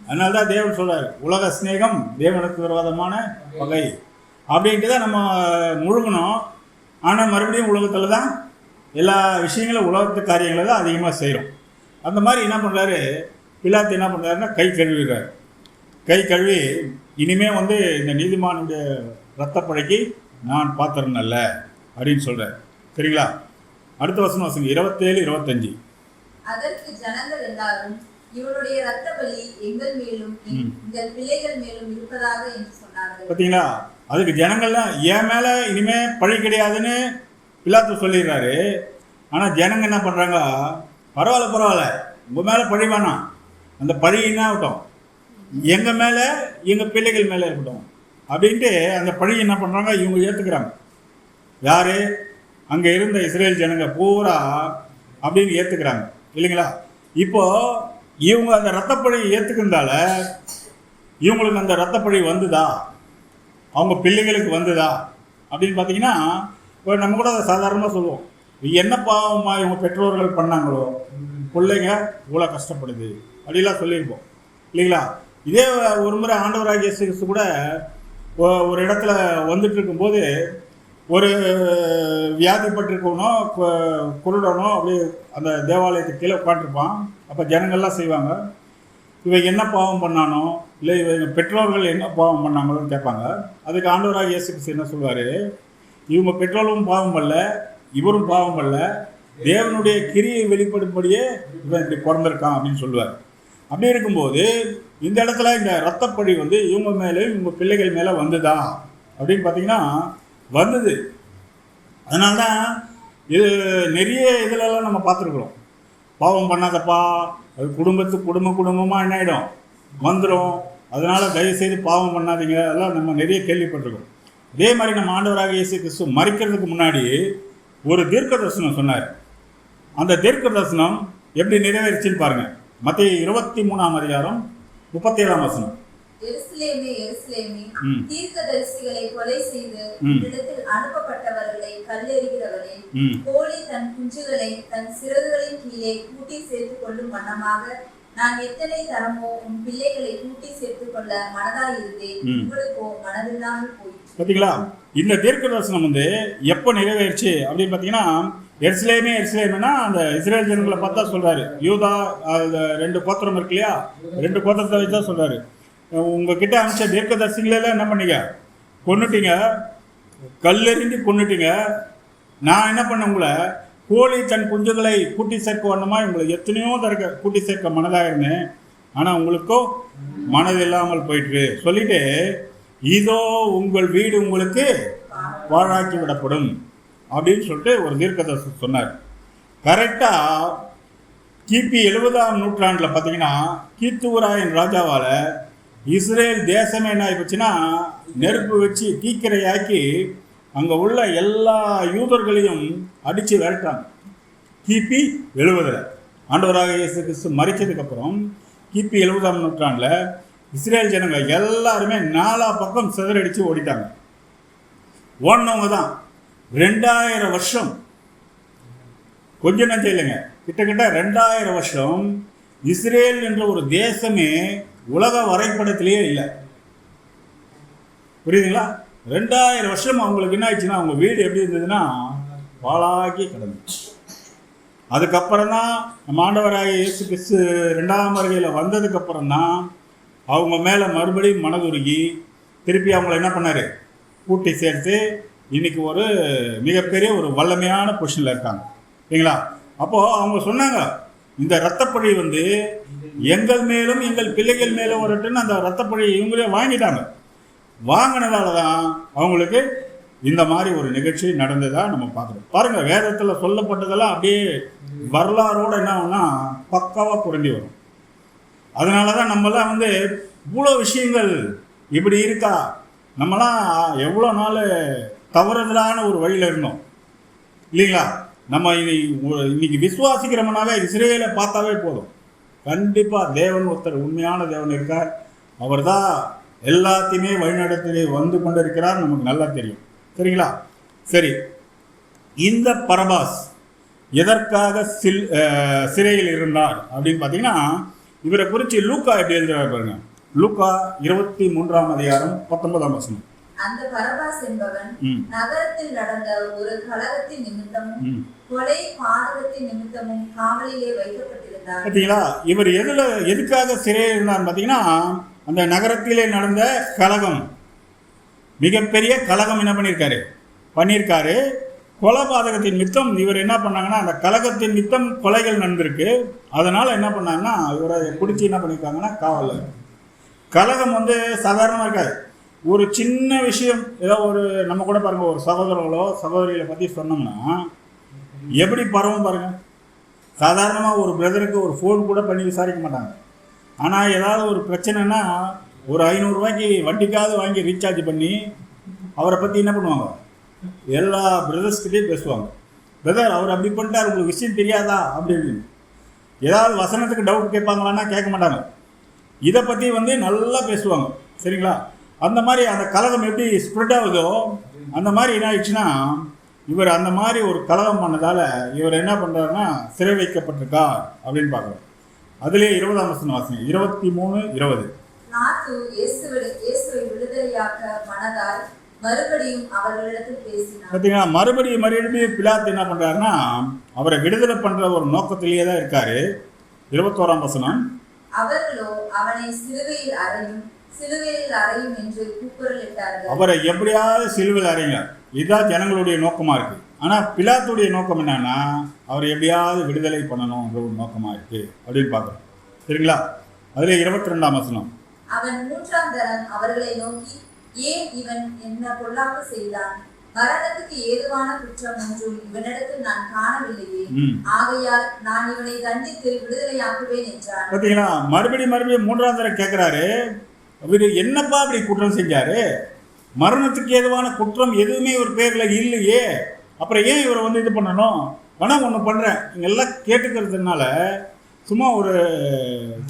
அதனால தான் தேவன் சொல்கிறார், உலக ஸ்நேகம் தேவனுக்கு விரோதமான பகை அப்படின்ட்டு தான் நம்ம முழுகணும். ஆனால் மறுபடியும் உலகத்தில் தான் எல்லா விஷயங்களும் உலகத்து காரியங்களை தான் அதிகமாக செய்கிறோம். அந்த மாதிரி என்ன பண்ணுறாரு பிலாத்து, என்ன பண்ணுறாருன்னா கை கழுவிடுறாரு. கை கழுவி இனிமே வந்து இந்த நீதிமானுடைய இரத்தப்படைக்கு நான் பாத்திரம் அல்ல அப்படின்னு சொல்கிறார். சரிங்களா? அடுத்த வசனம் வாசிங்க, 27, 25. அதற்கு ஜனங்கள் எல்லாரும், இவருடைய இரத்த பலி எங்கள் மேலும் எங்கள் பிள்ளைகள் மேலும் இருப்பதாக என்று சொன்னார்கள். பார்த்தீங்களா? அதுக்கு ஜனங்கள்லாம் என் மேலே இனிமே பழி கிடையாதுன்னு பிலாத்து சொல்லிடுறாரு. ஆனால் ஜனங்க என்ன பண்ணுறாங்க, பரவாயில்ல உங்கள் மேலே பழி வேணாம், அந்த பழி என்ன ஆகட்டும் எங்கள் மேலே எங்கள் பிள்ளைகள் மேலே இருக்கட்டும் அப்படின்ட்டு அந்த பழி என்ன பண்ணுறாங்க, இவங்க ஏற்றுக்கிறாங்க. யார்? அங்கே இருந்த இஸ்ரேல் ஜனங்க பூரா அப்படின்னு ஏற்றுக்கிறாங்க இல்லைங்களா? இப்போது இவங்க அந்த ரத்தப்பழி ஏற்றுக்கிறதால இவங்களுக்கு அந்த ரத்தப்பழி வந்துதா, அவங்க பிள்ளைகளுக்கு வந்துதா அப்படின்னு பார்த்தீங்கன்னா, இப்போ நம்ம கூட அதை சாதாரணமாக சொல்லுவோம், என்ன பாவமா இவங்க பெற்றோர்கள் பண்ணாங்களோ பிள்ளைங்க இவ்வளோ கஷ்டப்படுது அப்படிலாம் சொல்லியிருப்போம் இல்லைங்களா? இதே ஒரு முறை ஆண்டவராகிய இயேசு கிறிஸ்து கூட ஒரு இடத்துல வந்துட்டு இருக்கும்போது ஒரு வியாதிப்பட்டிருக்கவனோ குருடனோ அப்படி அந்த தேவாலயத்துக்கு கீழே உட்காந்துருப்பான். அப்போ ஜனங்கள்லாம் செய்வாங்க, இவன் என்ன பாவம் பண்ணானோ இல்லை இவங்க பெற்றோர்கள் என்ன பாவம் பண்ணாங்களோன்னு கேட்பாங்க. அதுக்கு ஆண்டவராகிய இயேசு கிறிஸ்து என்ன சொல்வார், இவங்க பெற்றோரும் பாவம் பண்ணல, இவரும் பாவம் பண்ணல, தேவனுடைய கிரியை வெளிப்படும்படியே இவன் இப்படி பிறந்திருக்கான் அப்படின்னு சொல்லுவார். அப்படி இருக்கும்போது இந்த இடத்துல இந்த ரத்தப்பழி வந்து இவங்க மேலே இவங்க பிள்ளைகள் மேலே வந்துதா அப்படின்னு பார்த்தீங்கன்னா வந்தது. அதனால்தான் இது நிறைய இதிலெல்லாம் நம்ம பார்த்துருக்குறோம். பாவம் பண்ணாதப்பா, அது குடும்பமாக என்ன ஆகிடும், வந்துடும். அதனால் தயவுசெய்து பாவம் பண்ணாதீங்க, அதெல்லாம் நம்ம நிறைய கேள்விப்பட்டிருக்கோம். இதே மாதிரி நம்ம ஆண்டவராக இயேசு கிறிஸ்து மரிக்கிறதுக்கு முன்னாடி ஒரு தீர்க்க தரிசனம் சொன்னார். அந்த தீர்க்க தரிசனம் எப்படி நிறைவேறிச்சுன்னு பாருங்கள். மத்தேயு 23ஆம் அதிகாரம் 37ஆம் வசனம். எருசலேமே எருசலேமே, தீர்க்கதரிசிகளை கொலை செய்து இடத்தில் அனுப்பப்பட்டவர்களை கல்லெறிகிறவரே, கோழி தன் குஞ்சுகளை தன் சிறகுகளின் கீழே கூட்டி சேர்த்து கொள்ளும் வண்ணமாக நான் எத்தனை தரமோ உன் பிள்ளைகளை கூட்டி சேர்த்துக் கொள்ள மனதாயிருந்தேன், உங்களுக்கோ மனதில்லாமல் போயிற்று. பார்த்தீங்களா? இந்த தீர்க்க தரிசனம் வந்து எப்போ நிறைவேறிச்சு அப்படின்னு பார்த்தீங்கன்னா, எருசலேமேனா அந்த இஸ்ரேல் ஜனங்களை பார்த்தா சொல்கிறாரு. யூதா 2 கோத்திரம் இருக்கு இல்லையா, 2 கோத்திரத்தை வச்சு தான் சொல்கிறாரு. உங்ககிட்ட அனுப்பிச்ச தீர்க்க தரிசிகளெல்லாம் என்ன பண்ணீங்க, கொன்னுட்டீங்க, கல்லெறிஞ்சு கொன்னுட்டீங்க. நான் என்ன பண்ண, உங்களை கோழி தன் குஞ்சுகளை கூட்டி சேர்க்க வேணுமா, உங்களை எத்தனையோ தரக்க கூட்டி சேர்க்க மனதாக இருந்தேன், ஆனால் உங்களுக்கோ மனது இல்லாமல் போயிட்டு சொல்லிட்டு, இதோ உங்கள் வீடு உங்களுக்கு பாழாக்கி விடப்படும் அப்படின்னு சொல்லிட்டு ஒரு தீர்க்கதரிசனம் சொன்னார். கரெக்டாக கிபி 70ஆம் நூற்றாண்டில் பார்த்தீங்கன்னா கீத்தூராயின் ராஜாவால் இஸ்ரேல் தேசமே என்ன ஆகிப்போச்சுன்னா நெருப்பு வச்சு தீக்கிரையாக்கி அங்கே உள்ள எல்லா யூதர்களையும் அடித்து விரட்டாங்க. கிபி 70 ஆண்டவராக இயேசு கிறிஸ்து மரிச்சதுக்கப்புறம் கிபி 70ஆம் நூற்றாண்டில் இஸ்ரேல் ஜனங்க எல்லாருமே 4 பக்கம் சிதறடிச்சு ஓடிட்டாங்க. ஓடினவங்க தான் 2000 வருஷம், கொஞ்சம் நஞ்சம் இல்லைங்க, கிட்டத்தட்ட 2000 வருஷம் இஸ்ரேல் என்ற ஒரு தேசமே உலக வரைபடத்திலேயே இல்லை. புரியுதுங்களா? 2000 வருஷம் அவங்களுக்கு என்ன ஆயிடுச்சுன்னா, அவங்க வீடு எப்படி இருந்ததுன்னா பாழாக்கி கிடந்துச்சு. அதுக்கப்புறம் தான் நம்ம ஆண்டவராகிய இயேசு கிறிஸ்து 2ஆம் வருகையில் வந்ததுக்கப்புறம் தான் அவங்க மேலே மறுபடியும் மனதுருகி திருப்பி அவங்கள என்ன பண்ணார், கூட்டி சேர்த்து இன்னைக்கு ஒரு மிகப்பெரிய ஒரு வல்லமையான பொசிஷனில் இருக்காங்க. சரிங்களா? அப்போது அவங்க சொன்னாங்க, இந்த இரத்தப்பழி வந்து எங்கள் மேலும் எங்கள் பிள்ளைகள் மேலும் வரட்டுன்னு அந்த இரத்தப்பழி இவங்களே வாங்கிட்டாங்க. வாங்கினதால தான் அவங்களுக்கு இந்த மாதிரி ஒரு நிகழ்ச்சி நடந்ததாக நம்ம பார்க்குறோம். பாருங்கள், வேதத்தில் சொல்லப்பட்டதெல்லாம் அப்படியே வரலாறோடு என்ன ஆகும்னா பக்காவாக புரண்டி வரும். அதனால தான் நம்மளாம் வந்து இவ்வளோ விஷயங்கள் இப்படி இருக்கா, நம்மளாம் எவ்வளோ நாள் தவறுதலான ஒரு வழியில் இருந்தோம் இல்லைங்களா? நம்ம இன்னைக்கு விசுவாசிக்கிறோம்னாவே இஸ்ரேலை பார்த்தாவே போதும். கண்டிப்பாக தேவன் ஒருத்தர் உண்மையான தேவன் இருக்கார். அவர் தான் எல்லாத்தையுமே வழிநடத்தி வந்து கொண்டு இருக்கிறார், நமக்கு நல்லா தெரியும். சரிங்களா? சரி, இந்த பரபாஸ் எதற்காக சிறையில் இருந்தார் அப்படின்னு பார்த்தீங்கன்னா, இவரை குறித்து லூக்கா எப்படி எழுதுறாரு பாருங்க. லூக்கா 23ஆம் அதிகாரம் 19ஆம் வசனம். அந்த பரபாஸ் என்பவன் நகரத்தில் நடந்த ஒரு கலகத்தின் நிமித்தமும் கொலை பாதகத்தின் நிமித்தமும் காவலிலே வைக்கப்பட்டிருந்தார். பார்த்தீங்களா? இவர் எதுக்காக சிறையில் இருந்தார் பார்த்தீங்கன்னா, அந்த நகரத்திலே நடந்த கலகம், மிகப்பெரிய கலகம் என்ன பண்ணியிருக்காரு. கொலைபாதகத்தின் நிமித்தம் இவர் என்ன பண்ணாங்கன்னா, அந்த கலகத்தின் நிமித்தம் கொலைகள் நடந்திருக்கு. அதனால் என்ன பண்ணாங்கன்னா, இவரை பிடிச்சி என்ன பண்ணியிருக்காங்கன்னா காவலில். கலகம் வந்து சாதாரணமாக இருக்காது. ஒரு சின்ன விஷயம், ஏதோ ஒரு நம்ம கூட பாருங்கள், ஒரு சகோதரர்களோ சகோதரிகளை பற்றி சொன்னோம்னா எப்படி பரவும் பாருங்கள். சாதாரணமாக ஒரு பிரதருக்கு ஒரு ஃபோன் கூட பண்ணி விசாரிக்க மாட்டாங்க. ஆனால் ஏதாவது ஒரு பிரச்சனைனா ஒரு 500 ரூபாய்க்கு வட்டிக்காவது வாங்கி ரீசார்ஜ் பண்ணி அவரை பற்றி என்ன பண்ணுவாங்க, எல்லா பிரதர்ஸ்கிட்டையும் பேசுவாங்க. பிரதர் அவர் அப்படி பண்ணிட்டார், உங்களுக்கு விஷயம் தெரியாதா அப்படின்னு. ஏதாவது வசனத்துக்கு டவுட் கேட்பாங்களான்னா கேட்க மாட்டாங்க. இதை பற்றி வந்து நல்லா பேசுவாங்க. சரிங்களா? அந்த மாதிரி அந்த கலகம் எப்படி ஸ்ப்ரெட் ஆகுதோ அந்த மாதிரி என்ன ஆயிடுச்சுன்னா, இவர் அந்த மாதிரி ஒரு கலகம் பண்ணதால் இவர் என்ன பண்ணுறாருன்னா சிறை வைக்கப்பட்டிருக்கார் அப்படின்னு பார்க்குறோம். அதுலேயே 20ஆம் வசனம் வாசிங்க. 23:20. பார்த்தீங்கன்னா மறுபடியும் பிலாத்து என்ன பண்ணுறாருன்னா அவரை விடுதலை பண்ணுற ஒரு நோக்கத்திலேயே தான் இருக்காரு. 21ஆம் வசனம். அவர்களோ அவனை சிலுவையில் அறையும் என்று கூக்குரலிட்டார்கள். அவரை எப்படியாவது சிலுவையில் அறையுங்க, இதுதான் ஜனங்களுடைய நோக்கமாக இருக்குது. ஆனால் பிலாத்துடைய நோக்கம் என்னன்னா, அவரை எப்படியாவது விடுதலை பண்ணணும்ன்ற ஒரு நோக்கமாக இருக்குது அப்படின்னு பார்க்குறோம். சரிங்களா? அதில் 22ஆம் வசனம். அவன் 3ஆம் தரம் அவர்களை நோக்கி, ஏன் இவன் என்ன பொல்லாப்பு செய்தான்? மரணத்துக்கு ஏதுவான குற்றம் ஒன்றும் இவனிடத்தில் நான் காணவில்லையே, ஆகையால் நான் இவனை தண்டித்து விடுதலையாக்குவேன் என்றான். பார்த்தீங்களா? மறுபடியும் 3ஆம் தரம் கேட்குறாரு, இவர் என்னப்பா அப்படி குற்றம் செஞ்சாரு? மரணத்துக்கு ஏதுவான குற்றம் எதுவுமே ஒரு பேரில் இல்லையே, அப்புறம் ஏன் இவரை வந்து இது பண்ணணும்? ஆனால் ஒன்று பண்ணுறேன், நீங்கள் எல்லாம் கேட்டுக்கிறதுனால சும்மா ஒரு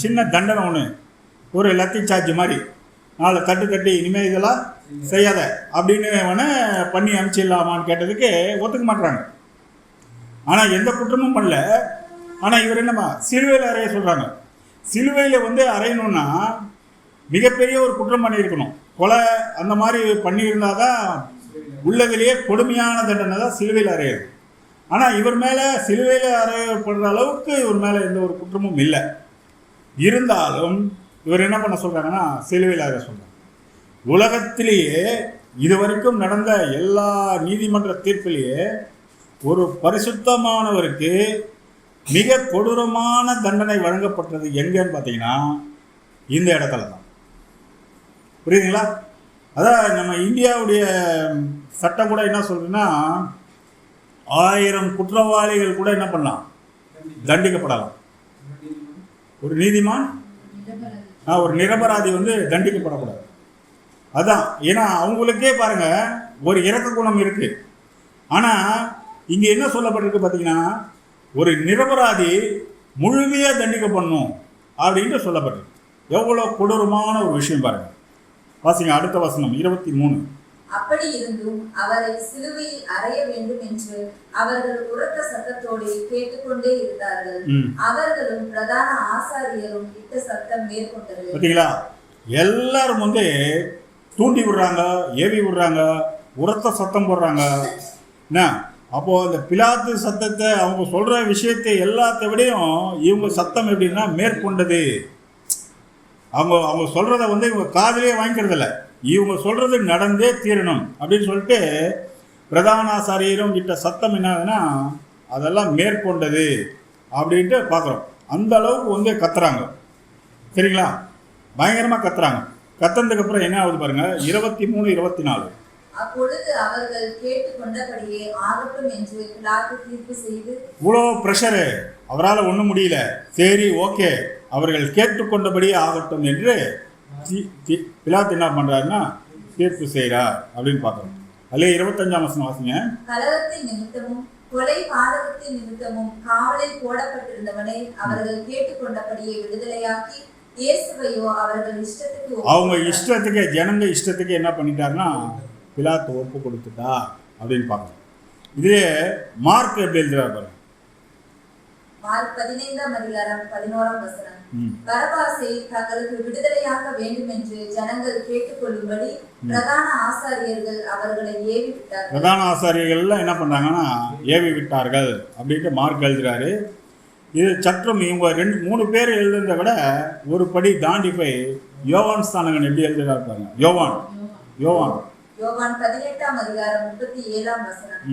சின்ன தண்டனை ஒன்று, ஒரு லத்தி சார்ஜ் மாதிரி 4 தட்டு இனிமேல் இதெல்லாம் செய்யாத அப்படின்னு பண்ணி அனுப்பிச்சிடலாமான்னு கேட்டதுக்கு ஒத்துக்க மாட்டுறாங்க. ஆனால் எந்த குற்றமும் பண்ணல. ஆனால் இவர் என்னம்மா சிலுவையில் அறைய சொல்கிறாங்க. சிலுவையில் வந்து அறையணுன்னா மிகப்பெரிய ஒரு குற்றம் பண்ணியிருக்கணும், கொலை அந்த மாதிரி பண்ணியிருந்தால் தான் உள்ளதிலேயே கொடுமையான தண்டனை தான் சிலுவையில் அறையிறது. ஆனால் இவர் மேலே சிலுவையில் அறையப்படுற அளவுக்கு இவர் மேலே எந்த ஒரு குற்றமும் இல்லை. இருந்தாலும் இவர் என்ன பண்ண சொல்கிறாங்கன்னா சிலுவையில் அறைய சொல்கிறாங்க. உலகத்திலேயே இதுவரைக்கும் நடந்த எல்லா நீதிமன்ற தீர்ப்பிலேயே ஒரு பரிசுத்தமானவருக்கு மிக கொடூரமான தண்டனை வழங்கப்பட்டது எங்கன்னு பார்த்தீங்கன்னா இந்த இடத்துல தான். புரியுதுங்களா? அதான் நம்ம இந்தியாவுடைய சட்டம் கூட என்ன சொல்றதுன்னா, 1000 குற்றவாளிகள் கூட என்ன பண்ணலாம், தண்டிக்கப்படலாம். ஒரு நீதிமான் ஒரு நிரபராதி வந்து தண்டிக்கப்படக்கூடாது. அதான், ஏன்னா அவங்களுக்கே பாருங்க ஒரு இரக்க குணம் இருக்கு. ஆனால் இங்கே என்ன சொல்லப்பட்டிருக்கு பார்த்தீங்கன்னா, ஒரு நிரபராதி முழுமையாக தண்டிக்கப்படணும் அப்படின்ட்டு சொல்லப்பட்டிருக்கு. எவ்வளோ கொடூரமான ஒரு விஷயம் பாருங்க. வாசிங்க அடுத்த வசனம் 23. அப்படி இருந்தும் அவரை சிலுவையில் அறைய வேண்டும் என்று அவர்கள் உரத்த சத்தத்தோடு கேட்டுக்கொண்டே இருந்தார்கள். அவர்களும் பிரதான ஆசாரியரும் இட்ட சத்தம் மேற்கொண்டது. பார்த்தீங்களா, எல்லாரும் வந்து தூண்டி விடுறாங்க, ஏவி விடுறாங்க, உரத்த சத்தம் போடுறாங்க. என்ன அப்போ அந்த பிலாத்து சத்தத்தை, அவங்க சொல்ற விஷயத்தை எல்லாத்தை விடையும் இவங்க சத்தம் எப்படின்னா மேற்கொண்டது. அவங்க சொல்றத வந்து இவங்க காதலே வாங்கிக்கிறது இல்லை, இவங்க சொல்றது நடந்தே தீரணும் அப்படின்னு சொல்லிட்டு பிரதான ஆசாரியரும் கிட்ட சத்தம் என்னதுன்னா அதெல்லாம் மேற்கொண்டது அப்படின்ட்டு பார்க்குறோம். அந்த அளவுக்கு வந்து கத்துறாங்க. சரிங்களா, பயங்கரமாக கத்துறாங்க. கத்துறதுக்கு அப்புறம் என்ன ஆகுது பாருங்க, 23, 24. அப்பொழுது அவர்கள் கேட்டுக்கொண்டபடியே ஆகட்டும் என்று பிலாத்து தீர்ப்பு செய்து. இவ்வளோ ப்ரெஷரு, அவரால் ஒன்றும் முடியல. சரி ஓகே, அவர்கள் கேட்டுக்கொண்டபடியே ஆகட்டும் என்று பிலாத்து என்ன பண்றாருன்னா தீர்ப்பு செய்கிறார் அப்படின்னு பார்க்குறோம். அதிலே 25ஆம் வசனம் வாசிங்க. கலகத்தின் நிமித்தமும் கொலை பாதகத்தின் நிமித்தமும் காவலில் போடப்பட்டிருந்தவனை அவர்கள் கேட்டுக்கொண்டபடியே விடுதலையாக்கி இயேசுவையோ அவர்கள் இஷ்டத்துக்கு, அவங்க இஷ்டத்துக்கு, ஜனங்க இஷ்டத்துக்கு என்ன பண்ணிட்டாருன்னா பிலாத்து ஒப்பு கொடுத்துட்டா அப்படின்னு பார்க்கணும். இதே மார்க் எப்படி எழுதுறாரு பாருங்க. மார்க் 15ஆம் அதிகாரம் 11ஆம் வசனம். பரபாசை தங்களுக்கு விடுதலையாக்க வேண்டும் என்று ஜனங்கள் கேட்டுக்கொள்ளும்படி பிரதான ஆசாரியர்கள் அவர்களை ஏவி விட்டார்கள். பிரதான ஆசாரியர்கள் எல்லாம் என்ன பண்றாங்கன்னா ஏவி விட்டார்கள் அப்படின்ட்டு மார்க் எழுதுறாரு. இது சற்றும் இவங்க 2-3 பேர் எழுதுறதை விட ஒரு படி தாண்டி போய் யோவான் ஸ்தானகன் எப்படி எழுதுறாரு பாருங்க. யோவான் 18ஆம் அதிகாரம் 37ஆம் வசனம்.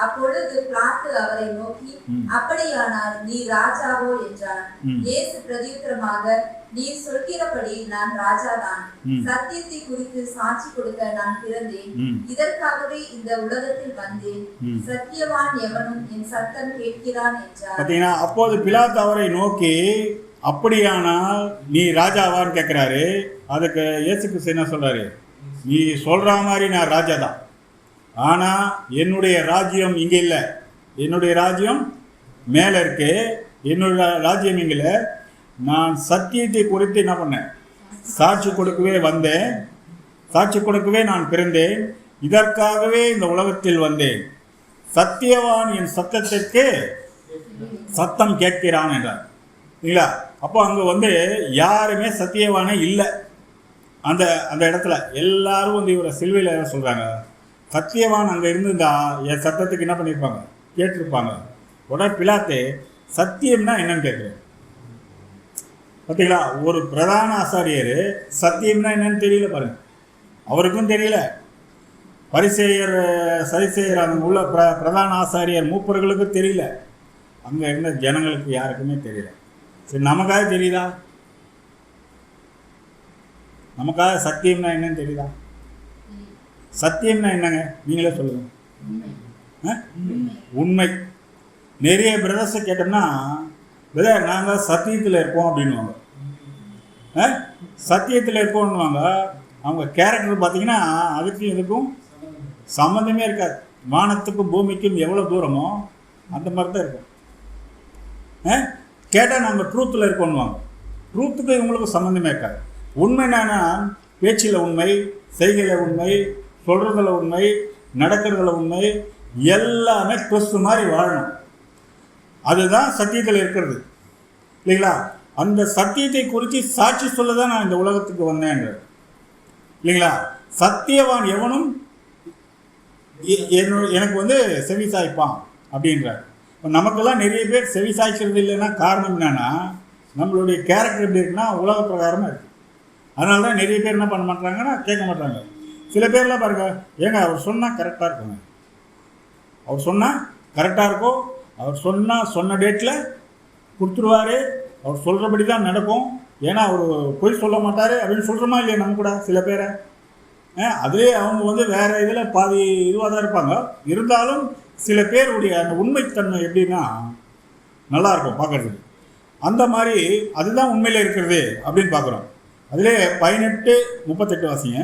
அப்பொழுது பிலாத்து அவரை நோக்கி, அப்படியானால் நீ ராஜாவோ என்றார். இயேசு பிரதியுத்தரமாக, நீ சொல்கிறபடி நான் ராஜாதான். சத்தியத்தை குறித்து சாட்சி கொடுக்க நான் பிறந்தேன். இதற்காகவே இந்த உலகத்தில் வந்தேன். சத்தியவான் எவனும் என் சத்தம் கேட்கிறான் என்றார். பார்த்தீங்கன்னா, அப்போது பிலாத்து அவரை நோக்கி அப்படியானால் நீ ராஜாவான்னு கேட்கிறாரு. அதுக்கு இயேசு கிறிஸ்து என்ன சொல்றாரு, நீ சொல்கிற மாதிரி நான் ராஜா தான், ஆனால் என்னுடைய ராஜ்யம் இங்கே இல்லை, என்னுடைய ராஜ்யம் மேலே இருக்கு, என்னுடைய ராஜ்யம் இங்கே இல்லை. நான் சத்தியத்தை குறித்து என்ன பண்ணேன், சாட்சி கொடுக்கவே வந்தேன், சாட்சி கொடுக்கவே நான் பிறந்தேன், இதற்காகவே இந்த உலகத்தில் வந்தேன். சத்தியவான் என் சத்தத்திற்கு சத்தம் கேட்கிறான் என்றார். இல்லைங்களா, அப்போ அங்கே வந்து யாருமே சத்தியவானே இல்லை. அந்த அந்த இடத்துல எல்லாரும் வந்து இவரை சிலுவையில் சொல்கிறாங்க. சத்தியவான் அங்கே இருந்திருந்தா என் சத்தத்துக்கு என்ன பண்ணியிருப்பாங்க, கேட்டிருப்பாங்க. உடனே பிலாத்து சத்தியம்னா என்னன்னு கேட்குறேன். பார்த்தீங்களா, ஒரு பிரதான ஆசாரியர் சத்தியம்னா என்னன்னு தெரியல பாருங்க, அவருக்கும் தெரியல. பரிசேயர் சரிசேயர் அங்கே உள்ள பிரதான ஆசாரியர் மூப்பர்களுக்கும் தெரியல. அங்கே இருந்த ஜனங்களுக்கு யாருக்குமே தெரியல. சரி, நமக்காக தெரியுதா? நமக்காக சத்தியம்னா என்னன்னு தெரியுதா? சத்தியம்னா என்னங்க, நீங்களே சொல்லுங்க. உண்மை. நிறைய பிரதர்ஸை கேட்டோம்னா, பிரதர் நாங்கள் சத்தியத்தில் இருப்போம் அப்படின்வாங்க. சத்தியத்தில் இருப்போம்னுவாங்க. அவங்க கேரக்டர் பார்த்தீங்கன்னா அதுக்கும் இதுக்கும் சம்மந்தமே இருக்காது. வானத்துக்கும் பூமிக்கும் எவ்வளோ தூரமோ அந்த மாதிரி தான் இருக்கும். கேட்டால் நாங்கள் ட்ரூத்தில் இருக்கோன்னுவாங்க. ட்ரூத்துக்கு இவங்களுக்கு சம்மந்தமே இருக்காது. உண்மை என்னன்னா, பேச்சில் உண்மை, செய்கையில் உண்மை, சொல்கிறதுல உண்மை, நடக்கிறதுல உண்மை, எல்லாமே கிறிஸ்து மாதிரி வாழணும். அதுதான் சத்தியத்தில் இருக்கிறது இல்லைங்களா? அந்த சத்தியத்தை குறித்து சாட்சி சொல்ல தான் நான் இந்த உலகத்துக்கு வந்தேன் இல்லைங்களா? சத்தியவான் எவனும் எனக்கு வந்து செவி சாய்ப்பான் அப்படின்றார். இப்போ நமக்கெல்லாம் நிறைய பேர் செவி சாய்க்கிறது இல்லைன்னா காரணம் என்னன்னா, நம்மளுடைய கேரக்டர் எப்படி இருக்குன்னா உலக பிரகாரமாக இருக்குது. அதனால தான் நிறைய பேர் என்ன பண்ண மாட்டாங்கன்னா கேட்க மாட்டாங்க. சில பேர்லாம் பாருங்க, ஏங்க அவர் சொன்னால் கரெக்டாக இருக்குங்க, அவர் சொன்னால் கரெக்டாக இருக்கும், அவர் சொன்ன டேட்டில் கொடுத்துருவார், அவர் சொல்கிறபடி தான் நடக்கும், ஏன்னா அவர் பொய் சொல்ல மாட்டார் அப்படின்னு சொல்கிறோமா இல்லையா நம்ம கூட சில பேரை. அதுலேயே அவங்க வந்து வேறு இதில் பாதி இதுவாக தான் இருப்பாங்க. இருந்தாலும் சில பேருடைய அந்த உண்மைத்தன்மை எப்படின்னா நல்லாயிருக்கும் பார்க்குறதுக்கு. அந்த மாதிரி அதுதான் உண்மையில் இருக்கிறது அப்படின்னு பார்க்குறோம். அதிலே 18:38 வாசிங்க.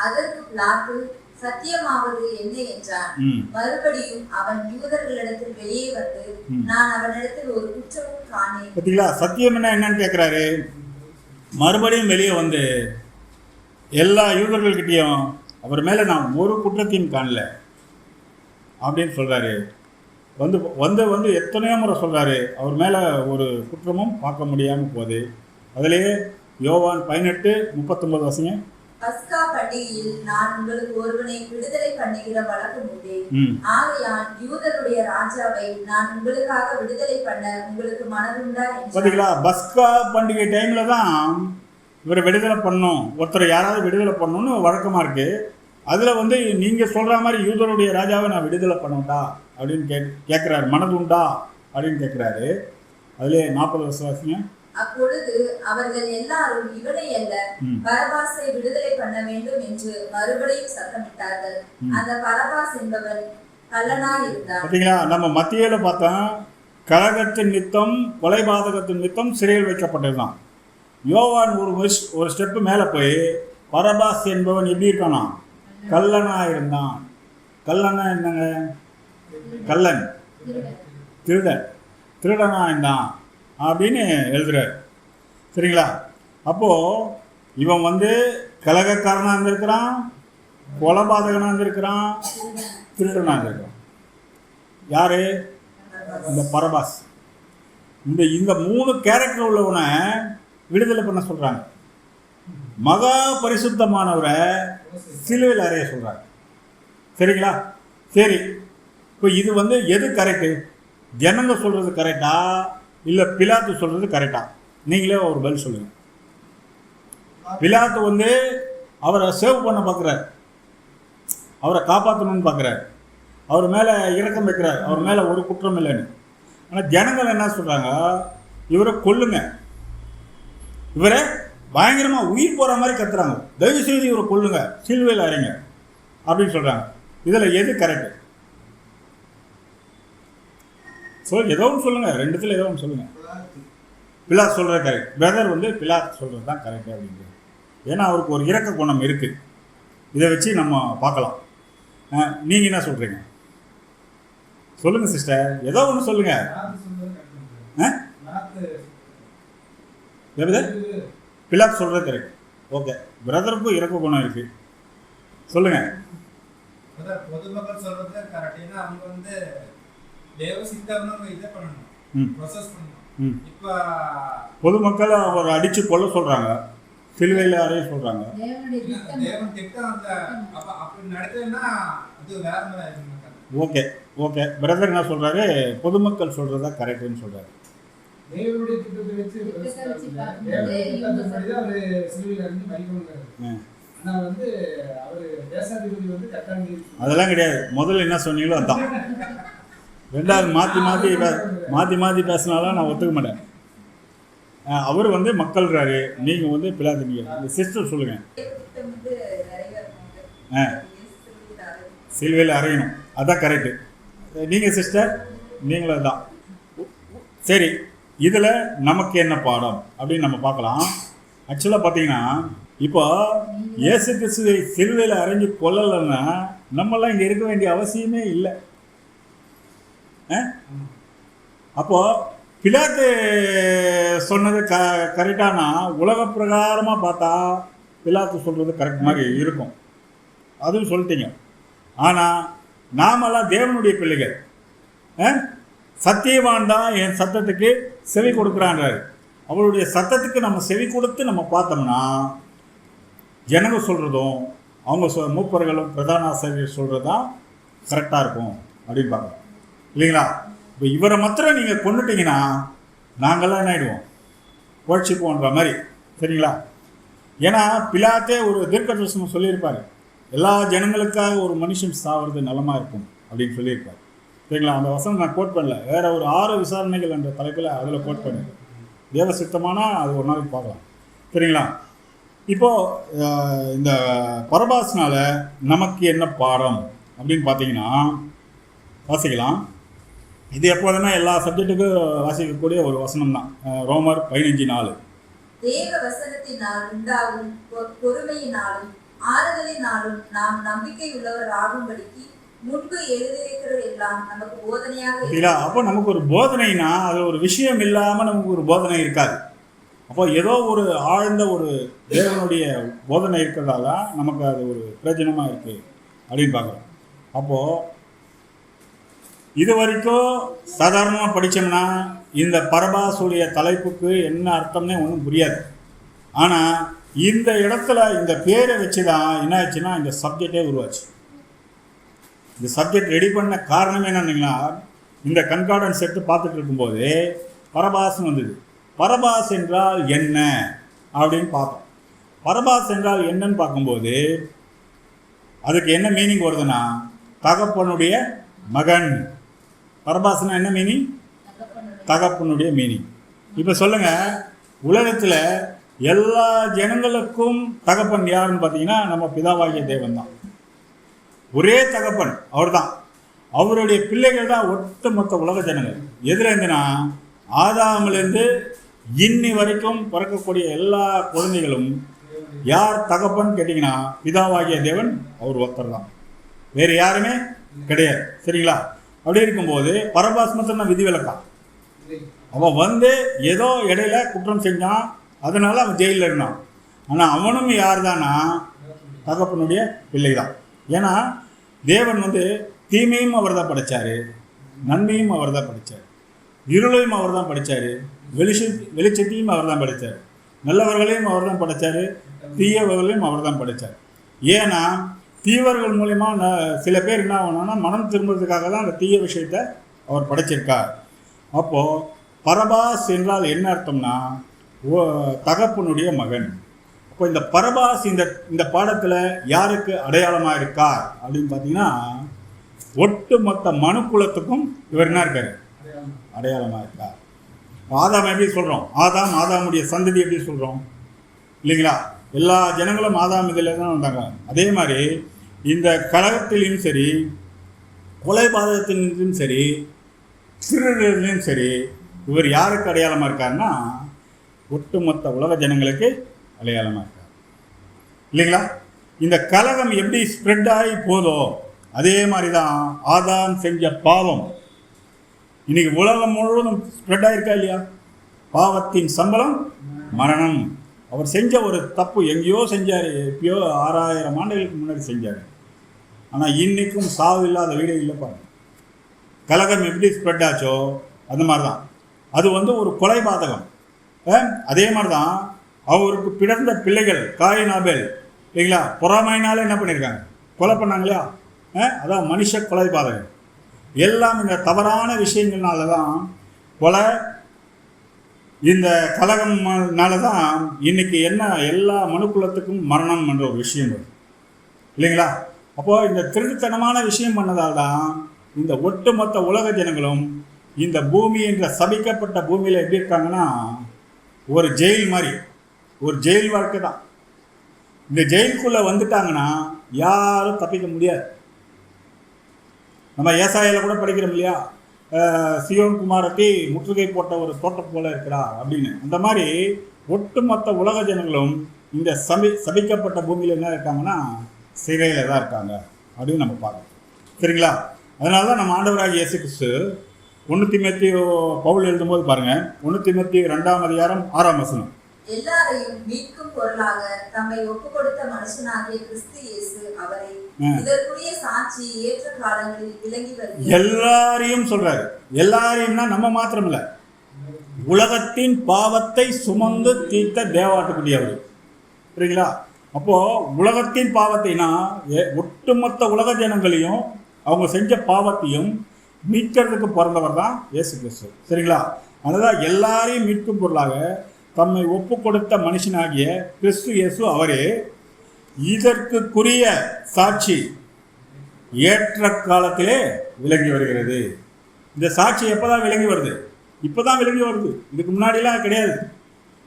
அதற்கு பிலாத்து, சத்தியமாவது என்ன என்றான். மறுபடியும் அவன் யூதர்களிடத்தில் வெளியே வந்து, நான் அவனிடத்தில் ஒரு குற்றமும் காணேன். பார்த்தீங்களா, சத்தியம் என்னன்னு கேட்குறாரு. மறுபடியும் வெளியே வந்து எல்லா யூதர்கள்கிட்டையும் அவர் மேலே நான் ஒரு குற்றத்தையும் காணல அப்படின்னு சொல்கிறாரு. வந்து வந்து வந்து எத்தனையோ முறை சொல்கிறாரு, அவர் மேலே ஒரு குற்றமும் பார்க்க முடியாமல் போகுது. அதிலேயே யோவான் 18:39 வசங்க. பஸ்கா பண்டிகையில் நான் உங்களுக்கு ஒருவனை விடுதலை பண்ணுகிற வழக்கம் உண்டு. ஆகையால் யூதருடைய ராஜாவை நான் உங்களுக்காக விடுதலை பண்ண உங்களுக்கு மனதுண்டா? பார்த்தீங்களா, பஸ்கா பண்டிகை டைமில் தான் இவரை விடுதலை பண்ணணும், ஒருத்தர் யாராவது விடுதலை பண்ணணும்னு வழக்கமாக இருக்குது. அதில் வந்து நீங்கள் சொல்கிற மாதிரி யூதருடைய ராஜாவை நான் விடுதலை பண்ணட்டா அப்படின்னு கேட்குறாரு. மனது உண்டா அப்படின்னு கேட்குறாரு. அதிலே 40 வருஷவாசிங்க. அப்பொழுது அவர்கள் எல்லாரும் இவனை அல்ல பரபாசை விடுதலை பண்ண வேண்டும் என்று மறுபடியும் சத்தமிட்டார்கள். அந்த பரபாஸ் என்பவன் கள்ளனாய் இருந்தான். பார்த்தீங்களா, நம்ம மத்தியில பார்த்தா கலகத்தின் நித்தம் கொலைபாதகத்தின் நித்தம் சிறையில் வைக்கப்பட்டிருந்தான். யோவான் ஒரு ஸ்டெப்பு மேலே போய் பரபாஸ் என்பவன் எப்படி இருக்கானா? கள்ளனா இருந்தான். கள்ளனா என்னங்க? கள்ளன், திருடனா இருந்தான் அப்படின்னு எழுதுறாரு. சரிங்களா? அப்போது இவன் வந்து கலகக்காரனாக இருந்திருக்கிறான், கொலைபாதகனாக இருந்திருக்கிறான், திருடனாக இருந்திருக்கிறான். யார்? இந்த பரபாஸ். இந்த 3 கேரக்டர் உள்ளவனை விடுதலை பண்ண சொல்கிறாங்க. மகா பரிசுத்தமானவரை சிலுவையில் அறைய சொல்கிறாங்க. சரிங்களா? சரி, இப்போ இது வந்து எது கரெக்டு? ஜனங்க சொல்கிறது கரெக்டா இல்லை பிலாத்து சொல்கிறது கரெக்டா? நீங்களே ஒரு பதில் சொல்லுங்கள். பிலாத்து வந்து அவரை சேவ் பண்ண பார்க்குறாரு, அவரை காப்பாற்றணும்னு பார்க்குறாரு, அவர் மேலே இரக்கம் வைக்கிறார், அவர் மேலே ஒரு குற்றம் இல்லைன்னு. ஆனால் ஜனங்கள் என்ன சொல்கிறாங்க? இவரை கொல்லுங்க, இவரை பயங்கரமாக உயிர் போகிற மாதிரி கத்துறாங்க, தயவு செய்து இவரை கொல்லுங்க, சிலுவையில் அறைங்க அப்படின்னு சொல்கிறாங்க. இதில் எது கரெக்டு? ஏதோ ஒன்று சொல்லுங்கள், ரெண்டுத்தில் ஏதோ ஒன்று சொல்லுங்கள். பிலாத் சொல்கிறது கரெக்ட். பிரதர் வந்து பிலாத் சொல்கிறது தான் கரெக்டு அப்படின்றது. ஏன்னா அவருக்கு ஒரு இரக்க குணம் இருக்குது. இதை வச்சு நம்ம பார்க்கலாம். நீங்கள் என்ன சொல்கிறீங்க? சொல்லுங்கள் சிஸ்டர், ஏதோ ஒன்று சொல்லுங்கள். பிலாத் சொல்கிறது கரெக்ட். ஓகே, பிரதருக்கும் இரக்க குணம் இருக்குது. சொல்லுங்கள். பொதுமக்கள் சொல்றது கரெக்ட். அவங்க வந்து பொதுமக்கள் அவர் அடிச்சு கொல்ல சொல்றாங்க, சிலுவையில் அறைய சொல்றாங்க. ஓகே ஓகே, பிரதர் என்ன சொல்றாரு? பொதுமக்கள் சொல்றதா கரெக்ட்னு சொல்றாரு. அதெல்லாம் கிடையாது. முதல்ல என்ன சொன்னீங்களோ அதான். ரெண்டாவது மாற்றி மாற்றி பேசினாலும் நான் ஒத்துக்க மாட்டேன். அவர் வந்து மக்கள்றாரு, நீங்கள் வந்து பிலாத்துனீங்க. சிஸ்டர் சொல்லுங்கள். சிலுவையில் அறையணும், அதான் கரெக்டு. நீங்கள் சிஸ்டர், நீங்களும் தான். சரி, இதில் நமக்கு என்ன பாடம் அப்படின்னு நம்ம பார்க்கலாம். ஆக்சுவலாக பார்த்தீங்கன்னா, இப்போ இயேசு கிறிஸ்துவை சிலுவையில் அறைஞ்சு கொல்லலைன்னா நம்மளாம் இங்கே இருக்க வேண்டிய அவசியமே இல்லை. அப்போது பிலாத்து சொன்னது கரெக்டானா உலக பிரகாரமாக பார்த்தா பிலாத்து சொல்கிறது கரெக்ட் மாதிரி இருக்கும். அதுவும் சொல்லிட்டீங்க. ஆனால் நாமெல்லாம் தேவனுடைய பிள்ளைகள், சத்தியவான் தான் என் சத்தத்துக்கு செவி கொடுக்குறான்றாரு. அவருடைய சத்தத்துக்கு நம்ம செவி கொடுத்து நம்ம பார்த்தோம்னா ஜனங்க சொல்கிறதும் அவங்க மூப்பர்களும் பிரதான ஆசிரியர் சொல்கிறது தான் கரெக்டாக இருக்கும் அப்படின்னு பார்க்குறோம் இல்லைங்களா? இப்போ இவரை மாத்திரம் நீங்கள் கொண்டுட்டீங்கன்னா நாங்கள்லாம் என்ன ஆகிடுவோம்? உழைச்சிப்போன்ற மாதிரி. சரிங்களா? ஏன்னா பிலாத்தே ஒரு தீர்க்கதரிசனம் சொல்லியிருப்பார், எல்லா ஜனங்களுக்காக ஒரு மனுஷன் சாவது நலமாக இருக்கும் அப்படின்னு சொல்லியிருப்பார். சரிங்களா? அந்த வசனம் நான் கோட் பண்ணல, வேறு ஒரு 6 விசாரணைகள் என்ற தலைப்பில் அதில் கோட் பண்ணியிருக்கேன். தேவ சித்தமானால் அது ஒரு நாளைக்கு பார்க்கலாம். சரிங்களா? இப்போது இந்த பரபாஸ்னால நமக்கு என்ன பாடம் அப்படின்னு பார்த்தீங்கன்னா வாசிக்கலாம். இது எப்போதுமே எல்லா சப்ஜெக்ட்டுக்கும் வாசிக்கக்கூடிய ஒரு வசனம் தான். ரோமர் 15:4. தேவ வசனத்தினால் உண்டாகும் பொறுமையினாலும் ஆறுதலினாலும் நாம் நம்பிக்கை உள்ளவர் ஆகும்படிக்கு முன்பு எழுதியிருக்கிற எல்லாம் நமக்கு போதனையாக. அப்போ நமக்கு ஒரு போதனைனா அது ஒரு விஷயம் இல்லாமல் நமக்கு ஒரு போதனை இருக்காது. அப்போ ஏதோ ஒரு ஆழ்ந்த ஒரு தேவனுடைய போதனை இருக்கிறதால நமக்கு அது ஒரு பிரயோஜனமாக இருக்குது அப்படின்னு பார்க்குறோம். அப்போது இது வரைக்கும் சாதாரணமாக படித்தோம்னா இந்த பரபாசுடைய தலைப்புக்கு என்ன அர்த்தம்னே ஒன்றும் புரியாது. ஆனால் இந்த இடத்துல இந்த பேரை வச்சு தான் என்ன ஆச்சுன்னா இந்த சப்ஜெக்டே உருவாச்சு. இந்த சப்ஜெக்ட் ரெடி பண்ண காரணம் என்னன்னா, இந்த கண்கார்டன்ஸ் எடுத்து பார்த்துட்டு இருக்கும்போது பரபாசம் வந்தது. பரபாஸ் என்றால் என்ன அப்படின்னு பார்த்தோம். பரபாஸ் என்றால் என்னன்னு பார்க்கும்போது அதுக்கு என்ன மீனிங் வருதுன்னா, தகப்பனுடைய மகன். பரபாசனா என்ன மீனிங்? தகப்பனுடைய மீனிங். இப்போ சொல்லுங்கள், உலகத்தில் எல்லா ஜனங்களுக்கும் தகப்பன் யாருன்னு பார்த்தீங்கன்னா நம்ம பிதாவாகிய தேவன் தான். ஒரே தகப்பன் அவர் தான். அவருடைய பிள்ளைகள் தான் ஒட்டுமொத்த உலக ஜனங்கள். எதுலேருந்துன்னா ஆதாமிலேருந்து இன்னி வரைக்கும் பிறக்கக்கூடிய எல்லா குழந்தைகளும் யார் தகப்பன் கேட்டிங்கன்னா பிதாவாகிய தேவன் அவர் ஒருத்தர் தான், வேறு யாருமே கிடையாது. சரிங்களா? அப்படி இருக்கும்போது பரபாஸ் மட்டும் தான் விதிவிலக்கான். அவன் வந்து ஏதோ இடையில குற்றம் செஞ்சான், அதனால அவன் ஜெயிலில் இருந்தான். ஆனால் அவனும் யார் தானா? தகப்பனுடைய பிள்ளை தான். ஏன்னா தேவன் வந்து தீமையும் அவர் தான் படைத்தார், நன்மையும் அவர் தான் படைத்தார், இருளையும் அவர் தான் படைத்தார், வெளிச்சத்தையும் அவர் தான் படைத்தார், நல்லவர்களையும் அவர் தான் படைத்தார், தீயவர்களையும் அவர் தான் படைத்தார். ஏன்னா தீவர்கள் மூலமா சில பேர் என்ன ஆகணும்னா மனம் திரும்புறதுக்காக தான் அந்த தீய விஷயத்தை அவர் படைச்சிருக்கார். அப்போது பரபாஸ் என்றால் என்ன அர்த்தம்னா தகப்பனுடைய மகன். அப்போ இந்த பரபாஸ் இந்த பாடத்தில் யாருக்கு அடையாளமாக இருக்கார் அப்படின்னு பார்த்தீங்கன்னா ஒட்டுமொத்த மனுக்குலத்துக்கும் இவர் என்ன இருக்கார்? அடையாளமாக இருக்கார். ஆதாம் எப்படி சொல்கிறோம்? ஆதாமுடைய சந்ததி எப்படி சொல்கிறோம் இல்லைங்களா? எல்லா ஜனங்களும் ஆதாம் இதில் தான் வந்தாங்க. அதே மாதிரி இந்த கலகத்திலையும் சரி, கொலைபாதகத்திலும் சரி, சிறுலையும் சரி, இவர் யாருக்கு அடையாளமாக இருக்காருன்னா ஒட்டுமொத்த உலக ஜனங்களுக்கு அடையாளமாக இருக்கார் இல்லைங்களா? இந்த கலகம் எப்படி ஸ்ப்ரெட் ஆகி போதோ அதே மாதிரி தான் ஆதாம் செஞ்ச பாவம் இன்னைக்கு உலகம் முழுவதும் ஸ்ப்ரெட் ஆகிருக்கா இல்லையா? பாவத்தின் சம்பளம் மரணம். அவர் செஞ்ச ஒரு தப்பு எங்கேயோ செஞ்சார், எப்பயோ 6000 ஆண்டுகளுக்கு முன்னாடி செஞ்சார். ஆனால் இன்றைக்கும் சாவு இல்லாத வீடே இல்லைப்பா. கலகம் எப்படி ஸ்ப்ரெட் ஆச்சோ அந்த மாதிரி தான் அது வந்து ஒரு கொலைபாதகம். அதே மாதிரி தான் அவருக்கு பிறந்த பிள்ளைகள் காயின் ஆபேல் இல்லைங்களா, பொறாமையினால என்ன பண்ணியிருக்காங்க? கொலை பண்ணாங்க இல்லையா? அதான் மனுஷ கொலைபாதகம். எல்லாம் இந்த தவறான விஷயங்கள்னால தான் கொலை, இந்த கலகம்னால தான் இன்னைக்கு என்ன எல்லா மனுக்குலத்துக்கும் மரணம் என்ற ஒரு விஷயம் வருது இல்லைங்களா? அப்போது இந்த திருட்டுத்தனமான விஷயம் பண்ணதால் தான் இந்த ஒட்டுமொத்த உலக ஜனங்களும் இந்த பூமி என்ற சபிக்கப்பட்ட பூமியில் எப்படி இருக்காங்கன்னா ஒரு ஜெயில் மாதிரி, ஒரு ஜெயில் வாழ்க்கை தான். இந்த ஜெயிலுக்குள்ளே வந்துட்டாங்கன்னா யாரும் தப்பிக்க முடியாது. நம்ம ஏசாயால கூட படிக்கிறோம் இல்லையா, சியோன் குமாரத்தை முற்றுகை போட்ட ஒரு தோட்டம் போல இருக்கிறா அப்படின்னு. அந்த மாதிரி ஒட்டுமொத்த உலக ஜனங்களும் இந்த சபிக்கப்பட்ட பூமியில் என்ன இருக்காங்கன்னா சிறையில் தான் இருக்காங்க அப்படின்னு நம்ம பார்க்கணும். சரிங்களா? அதனால தான் நம்ம ஆண்டவராகிய இயேசு கிறிஸ்து 1 தீமோத்தேயு பவுல் எழுதும்போது பாருங்க, 1 தீமோத்தேயு 2ஆம் அதிகாரம் 6ஆம் வசனம், எல்லாரையும் மீட்கும் பொருளாக தம்மை ஒப்புக் கொடுத்த மனுஷனாகிய கிறிஸ்து இயேசு அவரை இதற்குரிய சாட்சி ஏற்ற காலங்களில் விளங்கி வருகிறார். எல்லாரையும் சொல்றாரு. எல்லாரையும்னா நம்ம மாத்திரம் இல்ல, உலகத்தின் பாவத்தை சுமந்து தீர்த்த தேவாட்டுக்குரியவர். சரிங்களா? அப்போ உலகத்தின் பாவத்தைனா ஒட்டுமொத்த உலக ஜனங்களையும் அவங்க செஞ்ச பாவத்தையும் மீட்கிறதுக்கு பிறந்தவர் தான் இயேசு கிறிஸ்து. சரிங்களா? அதனால எல்லாரையும் மீட்கும் பொருளாக தம்மை ஒப்பு கொடுத்த மனுஷனாகிய கிறிஸ்து இயேசு அவரே இதற்குரிய சாட்சி ஏற்ற காலத்திலே விளங்கி வருகிறது. இந்த சாட்சி எப்போதான் விளங்கி வருது? இப்போ தான் விளங்கி வருது, இதுக்கு முன்னாடிலாம் கிடையாது.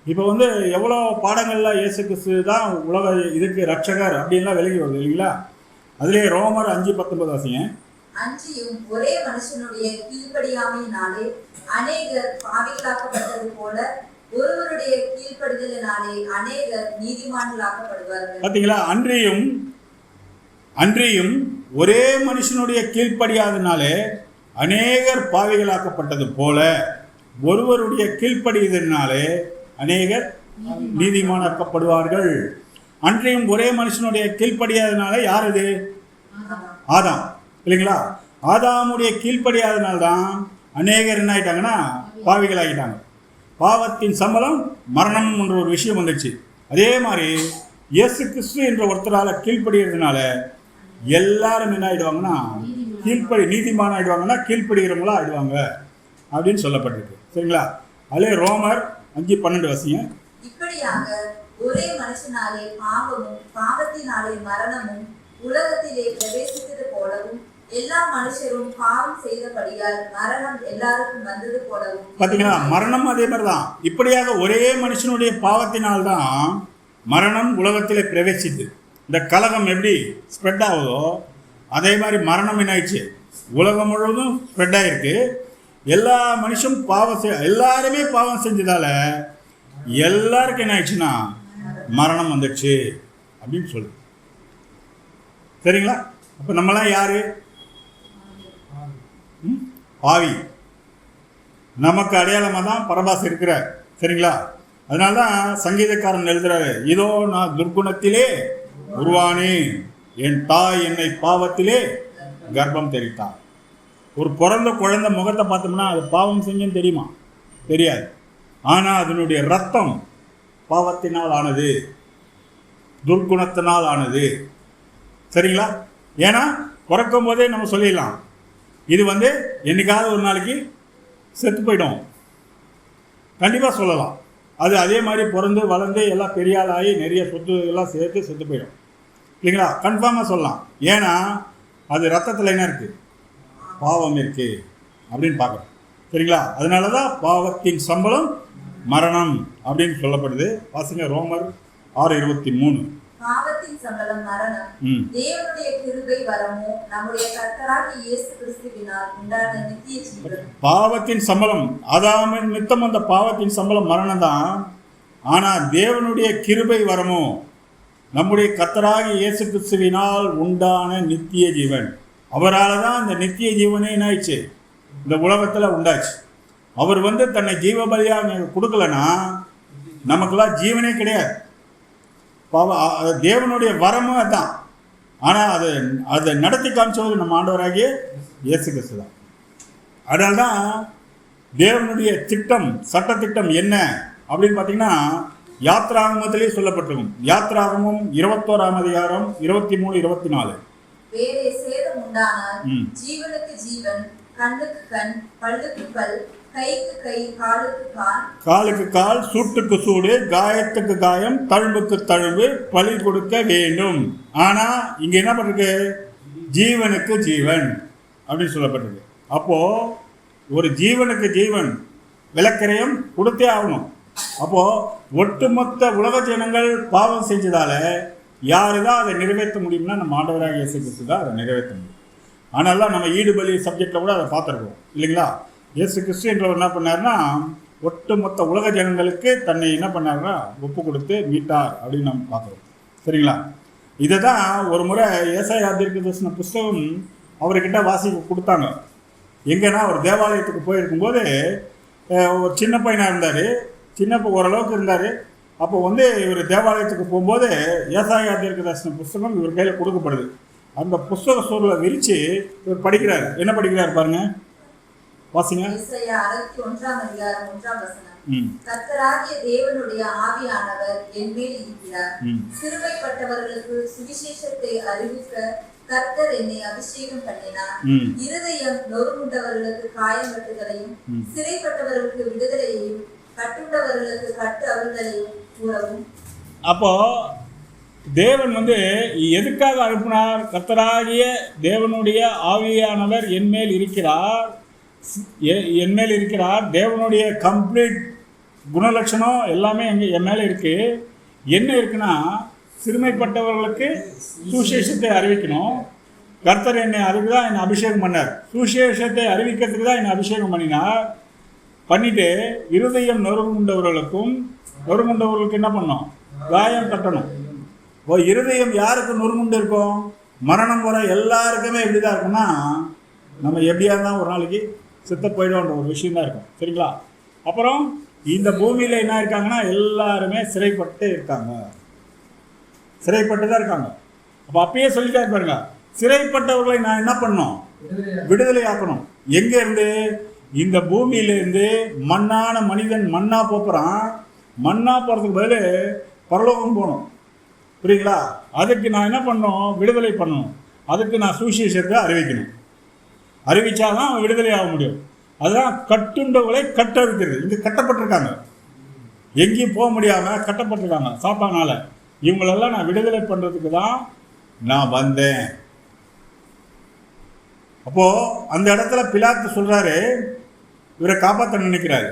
இப்போ வந்து எவ்வளோ பாடங்களில் இயேசு கிறிஸ்து தான் உலக இதுக்கு ரட்சகர் அப்படின்லாம் விளங்கி வருது இல்லைங்களா? அதுலேயே ரோமர் 5:19 வாசிங்க. அன்றியும் ஒரே மனுஷனுடைய கீழ்ப்படியாமையினாலே அநேகர் பாவிகளாக்கப்பட்டது போல ஒருவருடைய கீழ்ப்படிதலினாலே அநேகர் நீதிமான்களாக்கப்படுவார்கள். பார்த்தீங்களா? அன்றியும் ஒரே மனுஷனுடைய கீழ்ப்படியாதனாலே அநேகர் பாவிகளாக்கப்பட்டது போல ஒருவருடைய கீழ்ப்படியதினாலே அநேகர் நீதிமானாக்கப்படுவார்கள். அன்றையும் ஒரே மனுஷனுடைய கீழ்ப்படியாதனால யார் இது? ஆதாம் இல்லைங்களா? ஆதாமுடைய கீழ்ப்படியாதனால்தான் அநேகர் என்ன ஆகிட்டாங்கன்னா பாவிகள் ஆகிட்டாங்க. பாவத்தின் சம்பளம் மரணம் என்ற ஒரு விஷயம் வந்துடுச்சு. அதே மாதிரி இயேசு கிறிஸ்து என்ற ஒருத்தரால் கீழ்ப்படுகிறதுனால எல்லாரும் என்ன ஆகிடுவாங்கன்னா நீதிமான் ஆகிடுவாங்கன்னா கீழ்ப்படுகிறவங்களா ஆகிடுவாங்க அப்படின்னு சொல்லப்பட்டிருக்கு. சரிங்களா? அதே ரோமர் 5:12 வசிங்க. இப்படியாக ஒரே மனுஷனாலே பாவமும் பாவத்தினாலே மரணமும் உலகத்திலே பிரவேசித்தது போலவும் எல்லா மனுஷரும் பாவம் செய்தபடியால் மரணம் எல்லாருக்கும் வந்தது போலவும். பாத்தீங்களா? மரணம் அதே மாதிரிதான். இப்படியாக ஒரே மனுஷனுடைய பாவத்தினால்தான் மரணம் உலகத்திலே பிரவேசித்து. இந்த கலகம் எப்படி ஸ்ப்ரெட் ஆகுதோ அதே மாதிரி மரணம் என்ன ஆயிடுச்சு, உலகம் முழுவதும் ஸ்ப்ரெட் ஆயிருக்கு. எல்லா மனுஷனும் எல்லாருமே பாவம் செஞ்சதால எல்லாருக்கும் என்ன ஆயிடுச்சுன்னா மரணம் வந்துடுச்சு அப்படின்னு சொல்லு. சரிங்களா? அப்போ நம்மளாம் யாரு? பாவி. நமக்கு அடையாளமாக தான் பரபாஸ் இருக்கிறார். சரிங்களா? அதனால தான் சங்கீதக்காரன் எழுதுறாரு, இதோ நான் துர்குணத்திலே உருவானேன், என் தாய் என்னை பாவத்திலே கர்ப்பம் தெரித்தார். ஒரு பிறந்த குழந்தை முகத்தை பார்த்தோம்னா அது பாவம் செஞ்சுன்னு தெரியுமா? தெரியாது. ஆனால் அதனுடைய ரத்தம் பாவத்தினால் ஆனது, துர்குணத்தினால் ஆனது. சரிங்களா? ஏன்னா பிறக்கும் போதே நம்ம சொல்லிடலாம், இது என்னைக்காவது ஒரு நாளைக்கு செத்து போயிடும், கண்டிப்பாக சொல்லலாம். அது அதே மாதிரி பிறந்து வளர்ந்து எல்லாம் பெரிய ஆளாகி நிறைய சொத்து எல்லாம் சேர்த்து செத்து போயிடும் இல்லைங்களா? கன்ஃபார்மாக சொல்லலாம். ஏன்னா அது ரத்தத்தில் என்ன இருக்குது? பாவம் இருக்குது அப்படின்னு பார்க்குறோம். சரிங்களா? அதனால தான் பாவத்தின் சம்பளம் மரணம் அப்படின்னு சொல்லப்படுது. வாசிங்க ரோமர் 6:23. பாவத்தின் சம்பளம் மரணம், தேவனுடைய கிருபை வரமோ நம்முடைய கர்த்தராகிய இயேசு கிறிஸ்துவினால் உண்டான நித்திய ஜீவன். பாவத்தின் சம்பளம், ஆதாமின் நிமித்தம் அந்த பாவத்தின் சம்பளம் மரணம் தான். ஆனால் தேவனுடைய கிருபை வரமோ நம்முடைய கர்த்தராகிய இயேசு கிறிஸ்துவினால் உண்டான நித்திய ஜீவன். அவரால் தான் இந்த நித்திய ஜீவனே என்ன ஆயிடுச்சு, இந்த உலகத்தில் உண்டாச்சு. அவர் தன்னை ஜீவ பலியாக கொடுக்கலன்னா நமக்கெல்லாம் ஜீவனே கிடையாது. தேவனுடைய வரமும் அதுதான். ஆனால் அதை நடத்தி காமிச்சது நம்ம ஆண்டவராகிய இயேசு கிறிஸ்து தான். அதனால தான் தேவனுடைய திட்டம், சட்டத்திட்டம் என்ன அப்படின்னு பார்த்தீங்கன்னா யாத்ராகமத்திலே சொல்லப்பட்டிருக்கும். யாத்ராகமம் 21ஆம் அதிகாரம் 23, 24. வேறே சேதம் உண்டானால் ஜீவனுக்கு ஜீவன், கண்ணுக்கு கண், பல்லுக்கு பல், கைக்கு கை, காலுக்கு கால், காலுக்கு கால், சூட்டுக்கு சூடு, காயத்துக்கு காயம், தழும்புக்கு தழும்பு, பலி கொடுக்க வேண்டும். ஆனா இங்க என்ன பண்ணிருக்கு? ஜீவனுக்கு ஜீவன் அப்படின்னு சொல்லப்பட்டிருக்கு. அப்போ ஒரு ஜீவனுக்கு ஜீவன் விலக்கிரயம் கொடுத்தே ஆகணும். அப்போ ஒட்டுமொத்த உலக ஜனங்கள் பாவம் செஞ்சதால யாருதான் அதை நிறைவேற்ற முடியும்னா நம்ம ஆண்டவராக இயேசு கிறிஸ்து தான் அதை நிறைவேற்ற முடியும். ஆனால நம்ம ஈடுபலி சப்ஜெக்ட்ல கூட அதை பார்த்துருக்கோம் இல்லைங்களா? இயேசு கிறிஸ்து என்றவர் என்ன பண்ணாருன்னா ஒட்டுமொத்த உலக ஜனங்களுக்கு தன்னை என்ன பண்ணாருன்னா ஒப்பு கொடுத்து மீட்டார் அப்படின்னு நம்ம பார்க்குறோம். சரிங்களா? இதை தான் ஒரு முறை ஏசாயா தீர்க்கதரிசன புஸ்தகம் அவர்கிட்ட வாசிக்க கொடுத்தாங்க. எங்கன்னா அவர் தேவாலயத்துக்கு போயிருக்கும்போது ஒரு சின்ன பையனாக இருந்தார், ஓரளவுக்கு இருந்தார். அப்போ இவர் தேவாலயத்துக்கு போகும்போது ஏசாயா தீர்க்கதரிசன புஸ்தகம் இவர் கையில் கொடுக்கப்படுது. அந்த புஸ்தக சூழலை விரித்து இவர் படிக்கிறார். என்ன படிக்கிறார் பாருங்க, வாசிங்க. ஏசாயா 61ஆம் அதிகாரம் 1ஆம் வசனம். கர்த்தராகிய தேவனுடைய ஆவியானவர் என்மேல் இருக்கிறார், சிறுமைப்பட்டவர்களுக்கு சுவிசேஷத்தை அறிவிக்க கர்த்தர் என்னை அபிஷேகம் பண்ணினார், இருதயம் நொறுங்குண்டவர்களுக்கு காயம் கட்டுதலையும், சிறைப்பட்டவர்களுக்கு விடுதலையையும், கட்டுண்டவர்களுக்கு கட்டு அவிழ்தலையும் கூறவும். அப்போ தேவன் எதுக்காக அனுப்பினார்? கர்த்தராகிய தேவனுடைய ஆவியானவர் என்மேல் இருக்கிறார், தேவனுடைய கம்ப்ளீட் குணலட்சணம் எல்லாமே என் மேலே இருக்கு. என்ன இருக்குன்னா சிறுமைப்பட்டவர்களுக்கு சுவிசேஷத்தை அறிவிக்கணும். கர்த்தர் அதுக்கு தான் என்னை அபிஷேகம் பண்ணார். சுவிசேஷத்தை அறிவிக்கிறதுக்கு தான் என்னை அபிஷேகம் பண்ணிட்டு இருதயம் நொறுங்குண்டவர்களுக்கு என்ன பண்ணணும்? காயம் கட்டணும். இப்போ இருதயம் யாருக்கு நொறுங்குண்டு இருக்கும்? மரணம் வர எல்லாருக்குமே எப்படி தான் இருக்குன்னா நம்ம எப்படியா இருந்தால் ஒரு நாளைக்கு செத்த போயிடும்ன்ற ஒரு விஷயம் தான் இருக்கும். சரிங்களா? அப்புறம் இந்த பூமியில் என்ன இருக்காங்கன்னா எல்லாருமே சிறைப்பட்டு இருக்காங்க, சிறைப்பட்டு தான் இருக்காங்க. அப்போ அப்பயே சொல்லிட்டே பாருங்க, சிறைப்பட்டவர்களை நான் என்ன பண்ணணும்? விடுதலை ஆக்கணும். எங்க இருந்து? இந்த பூமியிலேருந்து மண்ணான மனிதன் மண்ணா போகிறான். மண்ணா போகிறதுக்கு பதில் பரலோகம் போகணும். புரியுங்களா? அதுக்கு நான் என்ன பண்ணணும்? விடுதலை பண்ணணும். அதுக்கு நான் சுவிசேஷத்தை அறிவிக்கணும். அறிவிச்சாதான் அவன் விடுதலை ஆக முடியும். அதுதான் கட்டுண்டவர்களை கட்டறுக்கிறது. இங்கே கட்டப்பட்டிருக்காங்க, எங்கேயும் போக முடியாமல் கட்டப்பட்டிருக்காங்க சாத்தானால. இவங்களெல்லாம் நான் விடுதலை பண்ணுறதுக்கு தான் நான் வந்தேன். அப்போது அந்த இடத்துல பிலாத்து சொல்கிறாரு, இவரை காப்பாற்ற நினைக்கிறாரு.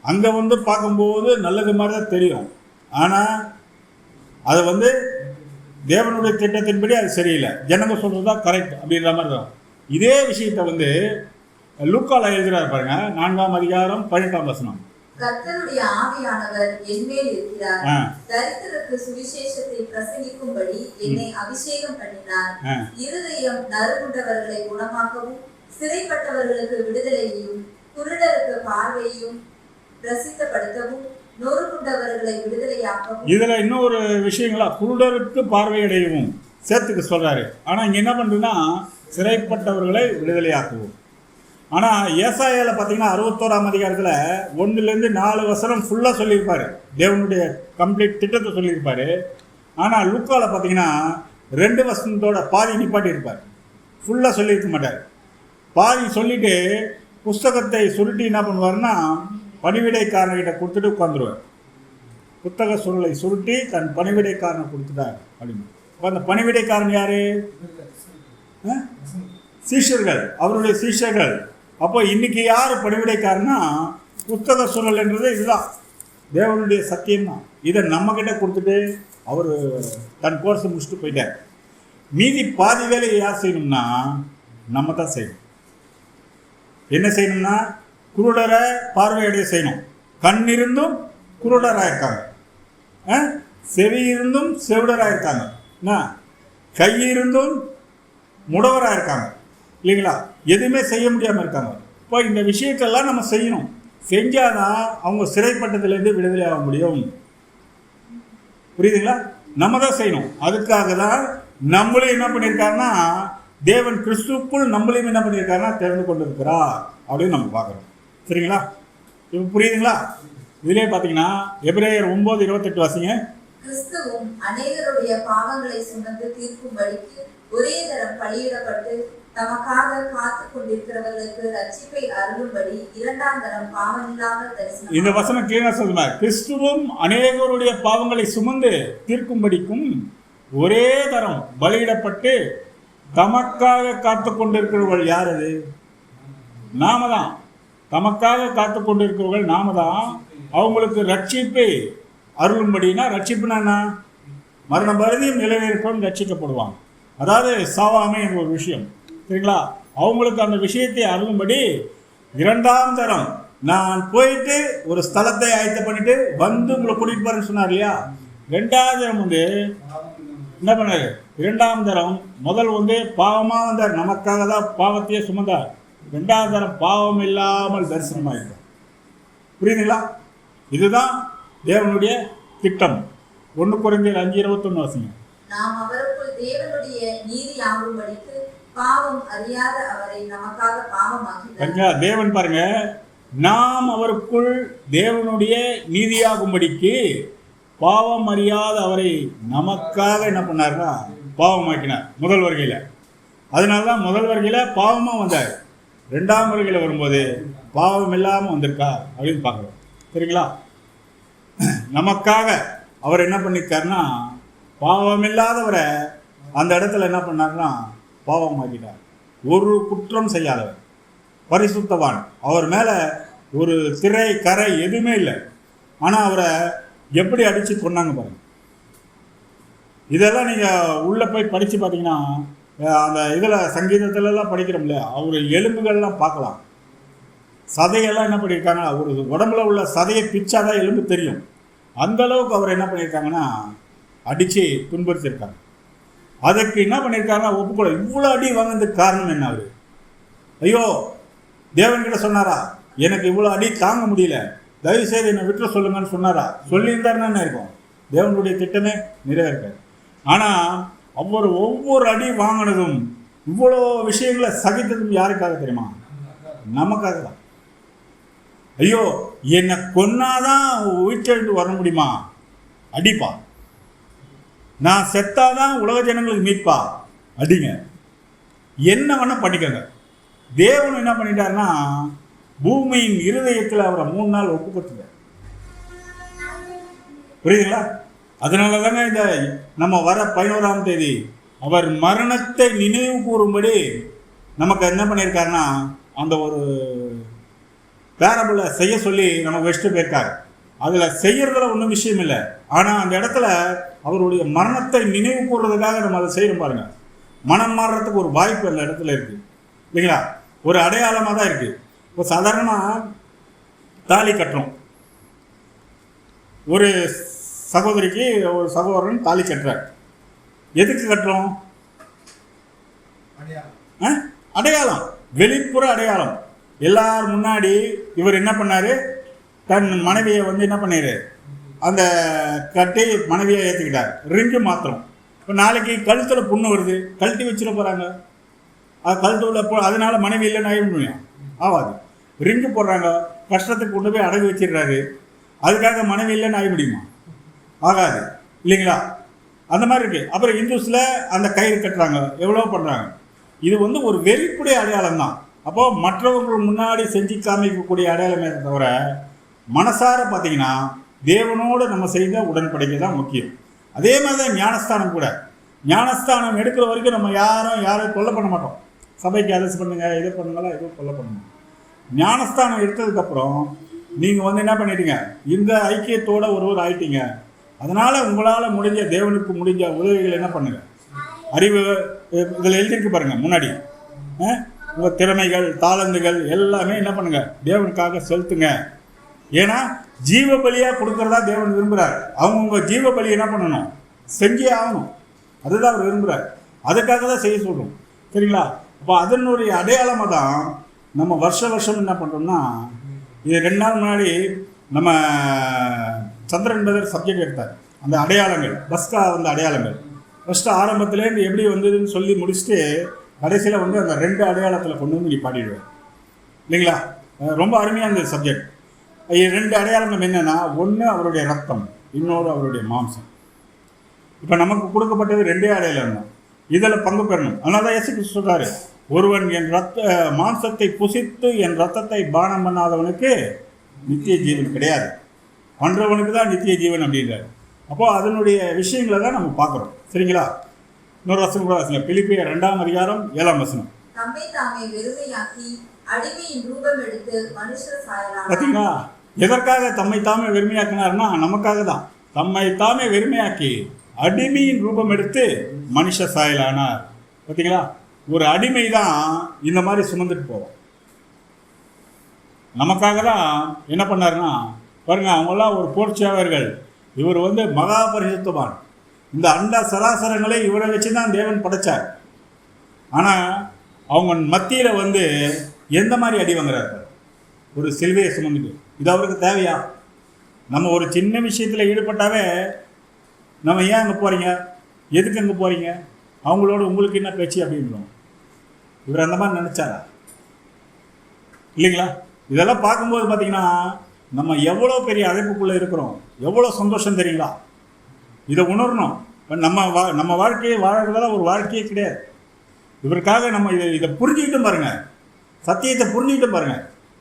அங்கே வந்து பார்க்கும்போது நல்லது மாதிரி தான் தெரியும். ஆனால் அது தேவனுடைய திட்டத்தின்படி அது சரியில்லை. ஜனங்க சொல்கிறது தான் கரெக்ட் அப்படின்ற மாதிரி தான். இதே விஷயத்தை லூக்கால எழுதுறாரு பாருங்க, 4ஆம் அதிகாரம் 18ஆம் வசனம். கர்த்தருடைய ஆவியானவர் என்மேல் இருக்கிறார், தரித்திரருக்கு சுவிசேஷத்தை பிரசங்கிக்கும்படி என்னை அபிஷேகம் பண்ணினார். இருதயம் நறுங்குண்டவர்களை குணமாக்கவும், சிறைப்பட்டவர்களுக்கு விடுதலையையும், குருடருக்கு பார்வையையும் பிரசித்தப்படுத்தவும், நொறுங்குண்டவர்களை விடுதலையாக்கவும். இதுல இன்னொரு விஷயங்களா, குருடருக்கு பார்வையடையவும் சேர்த்துக்க சொல்றாரு. ஆனா இங்க என்ன பண்றதுன்னா, சிறைப்பட்டவர்களை விடுதலையாக்குவோம். ஆனால் ஏசாயாவில் பார்த்தீங்கன்னா 61ஆம் அதிகாரத்தில் 1லேருந்து 4 வசனம் ஃபுல்லாக சொல்லியிருப்பார், தேவனுடைய கம்ப்ளீட் திட்டத்தை சொல்லியிருப்பார். ஆனால் லூக்காவில் பார்த்தீங்கன்னா 2 வசனத்தோட பாதி நிப்பாட்டி இருப்பார், ஃபுல்லாக சொல்லியிருக்க மாட்டார். பாதி சொல்லிவிட்டு புஸ்தகத்தை சுருட்டி என்ன பண்ணுவார்னா பணிவிடைக்காரன்கிட்ட கொடுத்துட்டு உட்காந்துருவார். புத்தக சுருளை சுருட்டி தன் பணிவிடைக்காரனை கொடுத்துட்டார் அப்படின்னு. இப்போ அந்த பணிவிடைக்காரன் யார்? சீஷர்கள், அவருடைய சீஷர்கள். அப்போ இன்னைக்கு யார் பணிவிடைக்காரன்னா, புத்தக சூழல் என்றது இதுதான், தேவனுடைய சத்தியம்தான். இதை நம்மக்கிட்ட கொடுத்துட்டு அவர் தன் கோர்ஸை முடிச்சுட்டு போயிட்டார். மீதி பாதி வேலையை யார் செய்யணும்னா நம்ம தான் செய்யணும். என்ன செய்யணும்னா, குருடரை பார்வையடைய செய்யணும். கண் இருந்தும் குருடராக இருக்காங்க, செவி இருந்தும் செவிடராக இருக்காங்க, கை இருந்தும் முடவராக இருக்காங்க இல்லைங்களா? எதுவுமே செய்ய முடியாமல் இருக்காங்க. இப்போ இந்த விஷயத்தெல்லாம் நம்ம செய்யணும். செஞ்சாதான் அவங்க சிறைப்பட்டதுலேருந்து விடுதலை ஆக முடியும். புரியுதுங்களா? நம்ம தான் செய்யணும். அதுக்காக தான் நம்மளும் என்ன பண்ணியிருக்காருன்னா, தேவன் கிறிஸ்துக்குள் நம்மளையும் என்ன பண்ணியிருக்காருன்னா தெரிந்து கொண்டு இருக்கிறார் அப்படின்னு நம்ம பார்க்குறோம். சரிங்களா? இப்போ புரியுதுங்களா? இதிலே பார்த்தீங்கன்னா எபிரேயர் 9:28 வாசிங்க. கிறிஸ்துவும் அநேகருடைய பாவங்களை சுமந்து தீர்க்கும்படிக்கு ஒரே தரம் பலியிடப்பட்டு தமக்காக காத்து கொண்டிருக்கிறவர்களுக்கு ரட்சிப்பை அருளும்படி 2ஆம் தரம் பாவமில்லாமல் தரிசனம். இந்த வசனம் கிளியரா சொல்லுவார். கிறிஸ்துவும் அநேகருடைய பாவங்களை சுமந்து தீர்க்கும்படிக்கும் ஒரே தரம் பலியிடப்பட்டு தமக்காக காத்து கொண்டிருக்கிறவர்கள் யார்? அது நாம தான். தமக்காக காத்து கொண்டிருக்கிறவர்கள் நாம தான். அவங்களுக்கு ரட்சிப்பை அருளும்படினா, ரட்சிப்புனா என்ன? மரண பரிதியும் நிலைநிற்பவன் ரட்சிக்கப்படுவாங்க. அதாவது சாவாமை என்ற ஒரு விஷயம். சரிங்களா? அவங்களுக்கு அந்த விஷயத்தை அருளும்படி 2ஆம் தரம் நான் போயிட்டு ஒரு ஸ்தலத்தை ஆயத்த பண்ணிட்டு வந்து உங்களை கூட்டிட்டு போறேன்னு சொன்னார் இல்லையா? 2ஆவது தரம் என்ன பண்ணாரு? 2ஆம் தரம் முதல் பாவமாக வந்தார், நமக்காக தான் பாவத்தையே சுமந்தார். 2ஆவது தரம் பாவம் இல்லாமல் தரிசனமாயிருக்கார். புரியுதுங்களா? இதுதான் தேவனுடைய திட்டம். 1 கொரிந்தியர் 5:21 வாசிங்க. நாம் அவருக்குள் தேவனுடைய நீதி ஆகும்படிக்கு பாவம் அறியாத அவரை நமக்காக பாவமாக்கினார். தேவன் பாருங்க, நாம் அவருக்குள் தேவனுடைய நீதியாகும்படிக்கு பாவம் அறியாத அவரை நமக்காக என்ன பண்ணார்னா பாவமாக்கினார் முதல் வருகையில். அதனால தான் முதல் வருகையில் பாவமாக வந்தார். 2ஆம் வருகையில் வரும்போது பாவம் இல்லாமல் வந்திருக்கா அப்படின்னு பார்க்குறோம். சரிங்களா? நமக்காக அவர் என்ன பண்ணியிருக்காருன்னா பாவம் இல்லாதவரை அந்த இடத்துல என்ன பண்ணார்னா பாவமாக்கிட்டார். ஒரு குற்றம் செய்யாதவர், பரிசுத்தவான். அவர் மேலே ஒரு திரை கரை எதுவுமே இல்லை. ஆனால் அவரை எப்படி அடித்து கொண்டாங்க பாருங்க. இதெல்லாம் நீங்கள் உள்ளே போய் படித்து பார்த்தீங்கன்னா, அந்த இதில் சங்கீதத்துலலாம் படிக்கிறோம்ல, அவர் எலும்புகள்லாம் பார்க்கலாம். சதையெல்லாம் என்ன பண்ணியிருக்காங்க, ஒரு உடம்புல உள்ள சதையை பிச்சாதான் எலும்பு தெரியும். அந்த அளவுக்கு அவர் என்ன பண்ணியிருக்காங்கன்னா அடித்து துன்புறுத்திருக்காங்க. அதுக்கு என்ன பண்ணியிருக்காருன்னா ஒப்புக்கொள்ள. இவ்வளோ அடி வாங்கினதுக்கு காரணம் என்ன? அவர் ஐயோ தேவன்கிட்ட சொன்னாரா, எனக்கு இவ்வளோ அடி தாங்க முடியல, தயவு செய்து என்னை விட்டுற சொல்லுங்கன்னு சொன்னாரா? சொல்லியிருந்தாருன்னா என்ன இருக்கும்? தேவனுடைய திட்டமே நிறைவேற்காது. ஆனால் அவர் ஒவ்வொரு அடி வாங்கினதும் இவ்வளோ விஷயங்களை சகித்ததும் யாருக்காக தெரியுமா? நமக்காக தான். ஐயோ, என்னை கொன்னாதான் உயிர்த்தெழுந்து வர முடியுமா? அடிப்பா. நான் செத்தாதான் உலக ஜனங்களுக்கு மீட்பா? அடிங்க. என்ன வேணா பண்ணிக்கங்க. தேவன் என்ன பண்ணிட்டாருன்னா, பூமியின் இருதயத்தில் அவரை 3 நாள் ஒப்பு கொடுத்துட்டார். புரியுதுங்களா? அதனால தானே இந்த நம்ம வர 11ஆம் தேதி அவர் மரணத்தை நினைவு கூறும்படி நமக்கு என்ன பண்ணியிருக்காருன்னா, அந்த ஒரு பேரபிளை செய்ய சொல்லி நமக்கு வச்சுட்டு போயிருக்காரு. அதில் செய்யறதுல ஒன்றும் விஷயம் இல்லை. ஆனால் அந்த இடத்துல அவருடைய மரணத்தை நினைவு கூறுறதுக்காக நம்ம அதை செய்யணும் பாருங்க. மனம் மாறுறதுக்கு ஒரு வாய்ப்பு அந்த இடத்துல இருக்குது இல்லைங்களா? ஒரு அடையாளமாக தான் இருக்குது. இப்போ சாதாரணமாக தாலி கட்டுறோம். ஒரு சகோதரிக்கு ஒரு சகோதரன் தாலி கட்டுறார். எதுக்கு கட்டுறோம்? அடையாளம், வெளிப்புற அடையாளம். எல்லார் முன்னாடி இவர் என்ன பண்ணாரு, தன் மனைவியை என்ன பண்ணாரு, அந்த கட்டி மனைவியை ஏற்றுக்கிட்டார். ரிங்கு மாத்திரம். இப்போ நாளைக்கு கழுத்தில் புண்ணு வருது, கழட்டி வச்சிட போகிறாங்க. அது கழுத்து உள்ள அதனால மனைவி இல்லைன்னு ஆகிட முடியும்? ஆகாது. ரிங்கு போடுறாங்க, கஷ்டத்துக்கு கொண்டு போய் அடகு வச்சிடுறாரு. அதுக்காக மனைவி இல்லைன்னு ஆகி முடியுமா? ஆகாது இல்லைங்களா? அந்த மாதிரி இருக்குது. அப்புறம் இந்துஸில் அந்த கயிறு கட்டுறாங்க, எவ்வளோ பண்ணுறாங்க. இது ஒரு வெளிப்புடைய அடையாளம் தான். அப்போது மற்றவர்கள் முன்னாடி செஞ்சு காமிக்கக்கூடிய அடையாளமே தவிர மனசார பார்த்தீங்கன்னா தேவனோடு நம்ம செய்த உடன்படிக்கை தான் முக்கியம். அதே மாதிரி தான் ஞானஸ்தானம் கூட. ஞானஸ்தானம் எடுக்கிற வரைக்கும் நம்ம யாரும் கொல்லை பண்ண மாட்டோம். சபைக்கு அரெஸ்ட் பண்ணுங்க, இதை பண்ணுங்களா, எதுவும் கொல்லை பண்ண மாட்டோம். ஞானஸ்தானம் எடுத்ததுக்கப்புறம் நீங்கள் என்ன பண்ணிட்டீங்க, இந்த ஐக்கியத்தோடு ஒருவர் ஆயிட்டீங்க. அதனால் உங்களால் முடிஞ்ச, தேவனுக்கு முடிஞ்ச உதவிகள் என்ன பண்ணுங்க. அறிவு இதில் எழுதிருக்கு பாருங்கள் முன்னாடி. உங்கள் திறமைகள், தாளந்துகள் எல்லாமே என்ன பண்ணுங்க, தேவனுக்காக செலுத்துங்க. ஏன்னா ஜீவ பலியாக கொடுக்கறதா தேவன் விரும்புகிறார். அவங்க ஜீவ பலி என்ன பண்ணணும், செஞ்சே ஆகணும். அதுதான் அவர் விரும்புகிறார். அதுக்காக தான் செய்ய சொல்கிறோம். சரிங்களா? அப்போ அதனுடைய அடையாளமாக தான் நம்ம வருஷம் என்ன பண்ணுறோம்னா, இது 2 நாள் முன்னாடி நம்ம சந்திரன் பதர் சப்ஜெக்ட் எடுத்தார். அந்த அடையாளங்கள், பஸ்கா அடையாளங்கள் ஃபஸ்ட்டு ஆரம்பத்துலேருந்து எப்படி வந்ததுன்னு சொல்லி முடிச்சுட்டு கடைசியில் அந்த 2 அடையாளத்தில் கொண்டு நீ பாடிடுவேன் இல்லைங்களா? ரொம்ப அருமையாக இருந்தது சப்ஜெக்ட். 2 அடையாளங்கள் என்னென்னா, ஒன்று அவருடைய ரத்தம், இன்னொரு அவருடைய மாம்சம். இப்போ நமக்கு கொடுக்கப்பட்டது 2 அடையாளம் தான். இதில் பங்கு பெறணும். அதனால தான் இயேசு கிறிஸ்து சொல்றாரு, ஒருவன் என் மாம்சத்தை புசித்து என் ரத்தத்தை பானம் பண்ணாதவனுக்கு நித்திய ஜீவன் கிடையாது, பண்ணுறவனுக்கு தான் நித்திய ஜீவன் அப்படின்றாரு. அப்போது அதனுடைய விஷயங்களை தான் நம்ம பார்க்குறோம். சரிங்களா? இன்னொரு வசனம் கூட வாசிங்க. பிலிப்பியர் 2ஆம் அதிகாரம் 7ஆம் வசனம். பார்த்தீங்களா? எதற்காக தம்மை தாமே வெறுமையாக்கினார்னா நமக்காக தான். தம்மை தாமே வெறுமையாக்கி அடிமையின் ரூபம் எடுத்து மனுஷ சாயலானார். பார்த்தீங்களா? ஒரு அடிமை தான் இந்த மாதிரி சுமந்துட்டு போவோம். நமக்காக தான் என்ன பண்ணாருன்னா பாருங்க, அவங்கெல்லாம் ஒரு போர்ச்சியாளர்கள். இவர் மகா பரிசுத்தவான். இந்த அண்ட சராசரங்களை இவரை வச்சு தான் தேவன் படைச்சார். ஆனால் அவங்க மத்தியில் எந்த மாதிரி அடி வாங்குறாரு? ஒரு சிலுவையை சுமந்துட்டு. இது அவருக்கு தேவையா? நம்ம ஒரு சின்ன விஷயத்தில் ஈடுபட்டாவே நம்ம ஏன் அங்கே போகிறீங்க, எதுக்கு அங்கே போகிறீங்க, அவங்களோட உங்களுக்கு என்ன பேச்சு அப்படின்றோம். இவர் அந்த மாதிரி நினச்சாரா? இல்லைங்களா? இதெல்லாம் பார்க்கும்போது பார்த்தீங்கன்னா நம்ம எவ்வளோ பெரிய அழைப்புக்குள்ளே இருக்கிறோம், எவ்வளோ சந்தோஷம் தெரியுங்களா? இதை உணரணும். நம்ம வாழ்க்கையை வாழ்கிறதெல்லாம் ஒரு வாழ்க்கையே கிடையாது. இவருக்காக நம்ம இதை புரிஞ்சுக்கிட்டு பாருங்க, சத்தியத்தை புரிஞ்சுக்கிட்டு பாருங்க.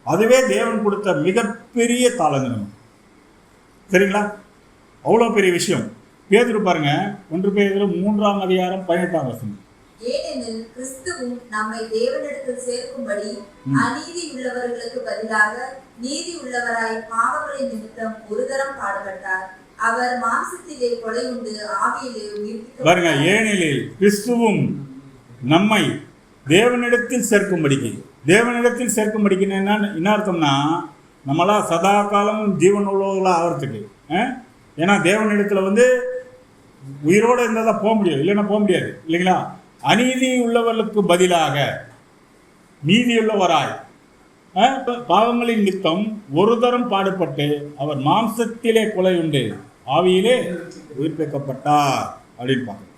அதுவே தேவன் கொடுத்த மிகப்பெரிய தாளந்து. சரிங்களா? அவ்வளோ பெரிய விஷயம். பேதுரு பாருங்க, 1 பேதுரு 3ஆம் அதிகாரம் 18ஆம் வசனம். ஏனெனில் கிறிஸ்துவும் நம்மை தேவனிடத்தில் சேர்க்கும்படி அநீதி உள்ளவர்களுக்கு பதிலாக நீதி உள்ளவராய் பாவங்களின் நிமித்தம் ஒரு தரம் பாடுபட்டார். அவர் மாம்சத்திலே கொலை உண்டு, ஆவியிலே உயிர்ப்பிக்கப்பட்டார். பாருங்க, ஏனெனில் கிறிஸ்துவும் நம்மை தேவனிடத்தில் சேர்க்கும்படிக்கு என்ன அர்த்தம்னா, நம்மளாம் சதா காலமும் ஜீவன் உள்ளவர்களாக ஆகிறதுக்கு. ஏன்னா தேவனிடத்தில் உயிரோடு இருந்தால் தான் போக முடியும், இல்லைன்னா போக முடியாது இல்லைங்களா? அநீதி உள்ளவர்களுக்கு பதிலாக நீதியுள்ளவராய் பாவங்களின் நித்தம் ஒரு தரம் பாடுபட்டு அவர் மாம்சத்திலே கொலையுண்டு ஆவியிலே உயிர்ப்பிக்கப்பட்டார் அப்படின்னு பார்க்கணும்.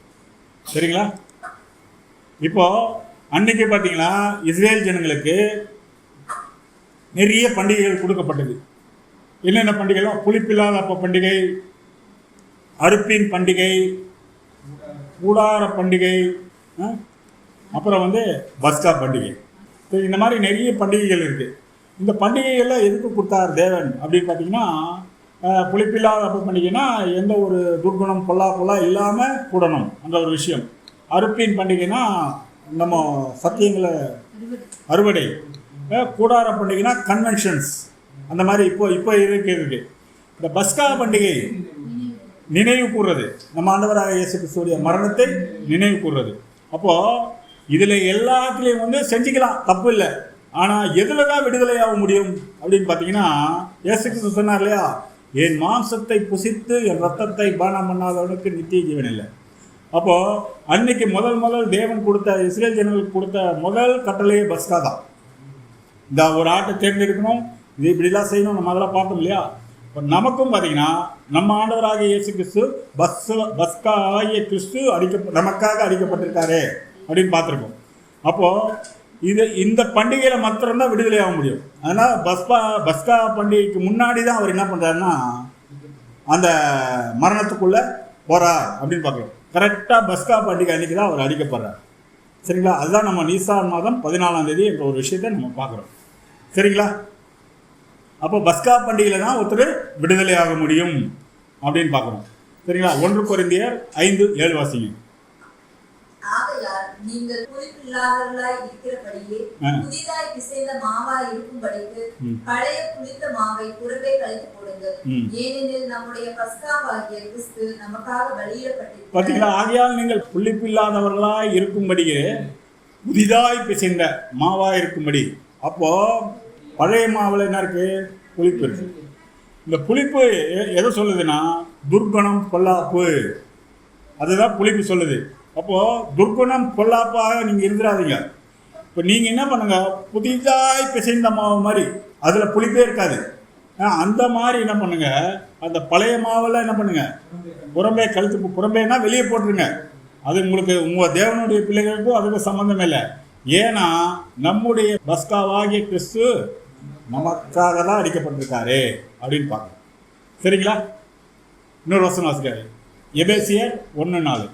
சரிங்களா? இப்போ அன்னைக்கு பார்த்தீங்கன்னா இஸ்ரேல் ஜனங்களுக்கு நிறைய பண்டிகைகள் கொடுக்கப்பட்டது. என்னென்ன பண்டிகைலாம்? புளிப்பில்லாத அப்ப பண்டிகை, அறுப்பின் பண்டிகை, கூடார பண்டிகை, அப்புறம் பஸ்கா பண்டிகை. இந்த மாதிரி நிறைய பண்டிகைகள் இருக்குது. இந்த பண்டிகைகள்லாம் எதுக்கு கொடுத்தார் தேவன் அப்படின்னு பார்த்தீங்கன்னா, புளிப்பில்லாத அப்ப பண்டிகைனா எந்த ஒரு துர்குணம் பொல்லா இல்லாமல் கூடணும் அந்த ஒரு விஷயம். அறுப்பின் பண்டிகைனா நம்ம சத்தியங்களை அறுவடை. கூடார பண்டிகைனா கன்வென்ஷன்ஸ், அந்த மாதிரி இப்போ இருக்கு. இந்த பஸ்கா பண்டிகை நினைவு கூறுறது, நம்ம ஆண்டவராக இயேசு கிறிஸ்துவுடைய மரணத்தை நினைவு கூறுறது. அப்போது இதில் எல்லாத்துலேயும் செஞ்சுக்கலாம், தப்பு இல்லை. ஆனால் எதில் தான் விடுதலையாக முடியும் அப்படின்னு பார்த்தீங்கன்னா, இயேசு கிறிஸ்து சொன்னார் இல்லையா, என் மாம்சத்தை புசித்து என் ரத்தத்தை பானம் பண்ணாதவனுக்கு நித்திய ஜீவன் இல்லை. அப்போது அன்னைக்கு முதல் தேவன் கொடுத்த இஸ்ரேல் ஜனங்களுக்கு கொடுத்த முதல் கட்டளையே பஸ்கா தான். இந்த ஒரு ஆட்டை தேர்ந்தெடுக்கணும், இது இப்படிலாம் செய்யணும், நம்ம அதெல்லாம் பார்த்தோம் இல்லையா. இப்போ நமக்கும் பார்த்தீங்கன்னா நம்ம ஆண்டவராகிய இயேசு கிறிஸ்து பஸ்கா ஆகிய கிறிஸ்து நமக்காக அடிக்கப்பட்டிருக்காரு அப்படின்னு பார்த்துருக்கோம். அப்போது இந்த பண்டிகையில் மாத்திரம்தான் விடுதலை ஆக முடியும். அதனால் பஸ்கா பண்டிகைக்கு முன்னாடி தான் அவர் என்ன பண்ணுறாருன்னா அந்த மரணத்துக்குள்ளே போகிறார் அப்படின்னு பார்க்குறோம். கரெக்டாக பஸ்கா பண்டிகை அன்றைக்கி தான் அவர் அடிக்கப்படுறார். சரிங்களா? அதுதான் நம்ம நீசான் மாதம் 14ஆம் தேதி என்ற ஒரு விஷயத்தை நம்ம பார்க்குறோம். சரிங்களா? அப்போ பஸ்கா பண்டிகையில் தான் ஒருத்தர் விடுதலை ஆக முடியும் அப்படின்னு பார்க்குறோம். சரிங்களா? 1 கொரிந்தியர் 5:7 வாசிங்க. ஆகையால் நீங்கள் புளிப்பில்லாதவர்களாய் இருக்கிறபடியே புதிதாய் பிசைந்த மாவாய் இருக்கும்படிக்கு பழைய புளித்த மாவை புறம்பே கழித்து போடுங்கள். ஏனெனில் நம்முடைய பஸ்காவாகிய கிறிஸ்து நமக்காக பலியிடப்பட்டிருக்கிறார். பார்த்தீங்களா? ஆகையால் நீங்கள் புளிப்பில்லாதவர்களாய் இருக்கும்படியே புதிதாய் பிசைந்த மாவாய் இருக்கும்படி. அப்போ பழைய மாவில் என்ன இருக்கு? புளிப்பு இருக்கு. இந்த புளிப்பு எதை சொல்லுதுன்னா துர்குணம் பொல்லாப்பு, அதுதான் புளிப்பு சொல்லுது. அப்போது துர்குணம் பொல்லாப்பாக நீங்கள் இருந்துடாதீங்க. இப்போ நீங்கள் என்ன பண்ணுங்க, புதிதாய் பிசைந்த மாவு மாதிரி அதில் புளிப்பே இருக்காது. அந்த மாதிரி என்ன பண்ணுங்க, அந்த பழைய மாவெல்லாம் என்ன பண்ணுங்க, புறம்பே கழுத்து, புறம்பேனா வெளியே போட்டுருங்க. அது உங்களுக்கு உங்கள் தேவனுடைய பிள்ளைகளுக்கும் அதுக்கு சம்மந்தம் இல்லை. ஏன்னா நம்முடைய பஸ்காவாகிய கிறிஸ்து நமக்காக தான் அடிக்கப்பட்டிருக்காரு அப்படின்னு பார்க்கணும். சரிங்களா? இன்னொரு வசனம் வாசிக்காரு, எபேசியர் 1:4.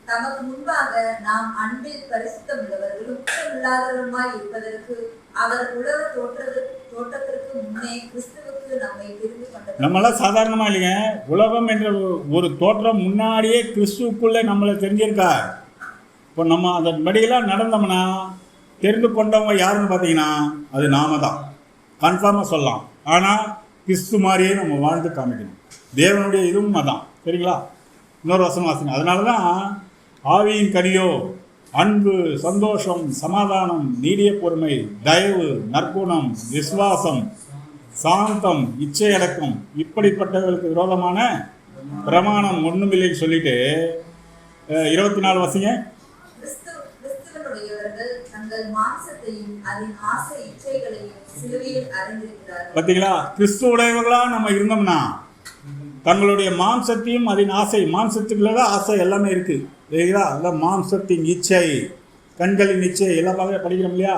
தமக்கு முன்பாக நாம் அன்பில் பரிசுத்தம் உள்ளவர்களும் இல்லாதவருமாய் இருப்பதற்கு அவர் உலக தோற்றத்திற்கு முன்னே கிறிஸ்துவுக்கு நம்மை தெரிந்து கொண்டார். நம்மளாம் சாதாரணமா இல்லைங்க, உலகம் என்ற ஒரு தோற்றம் முன்னாடியே கிறிஸ்துவுக்குள்ளே நம்மளை தெரிஞ்சிருக்கார். இப்போ நம்ம அதன் படியெல்லாம் நடந்தோம்னா தெரிந்து கொண்டவங்க யாருன்னு பார்த்தீங்கன்னா அது நாம தான், கன்ஃபார்மாக சொல்லலாம். ஆனால் கிறிஸ்து மாதிரியே நம்ம வாழ்ந்து காமிக்கணும். தேவனுடைய இதுவும் அதான். சரிங்களா? இன்னொரு வசனம் வாசிங்க. அதனால தான் ஆவியின் கனியோ அன்பு, சந்தோஷம், சமாதானம், நீடிய பொறுமை, தயவு, நற்குணம், விசுவாசம், சாந்தம், இச்சையடக்கம், இப்படிப்பட்டவர்களுக்கு விரோதமான பிரமாணம் ஒன்றுமில்லைன்னு சொல்லிட்டு 24 வாசிங்க. பார்த்தீங்களா? கிறிஸ்துவுடையவர்களா நம்ம இருந்தோம்னா தங்களுடைய மாம்சத்தையும் அதன் ஆசை, மாம்சத்துக்குள்ள தான் ஆசை எல்லாமே இருக்குது இல்லைங்களா? அதான் மாம்சத்தின் இச்சை, கண்களின் இச்சை எல்லாம் படிக்கிறோம் இல்லையா?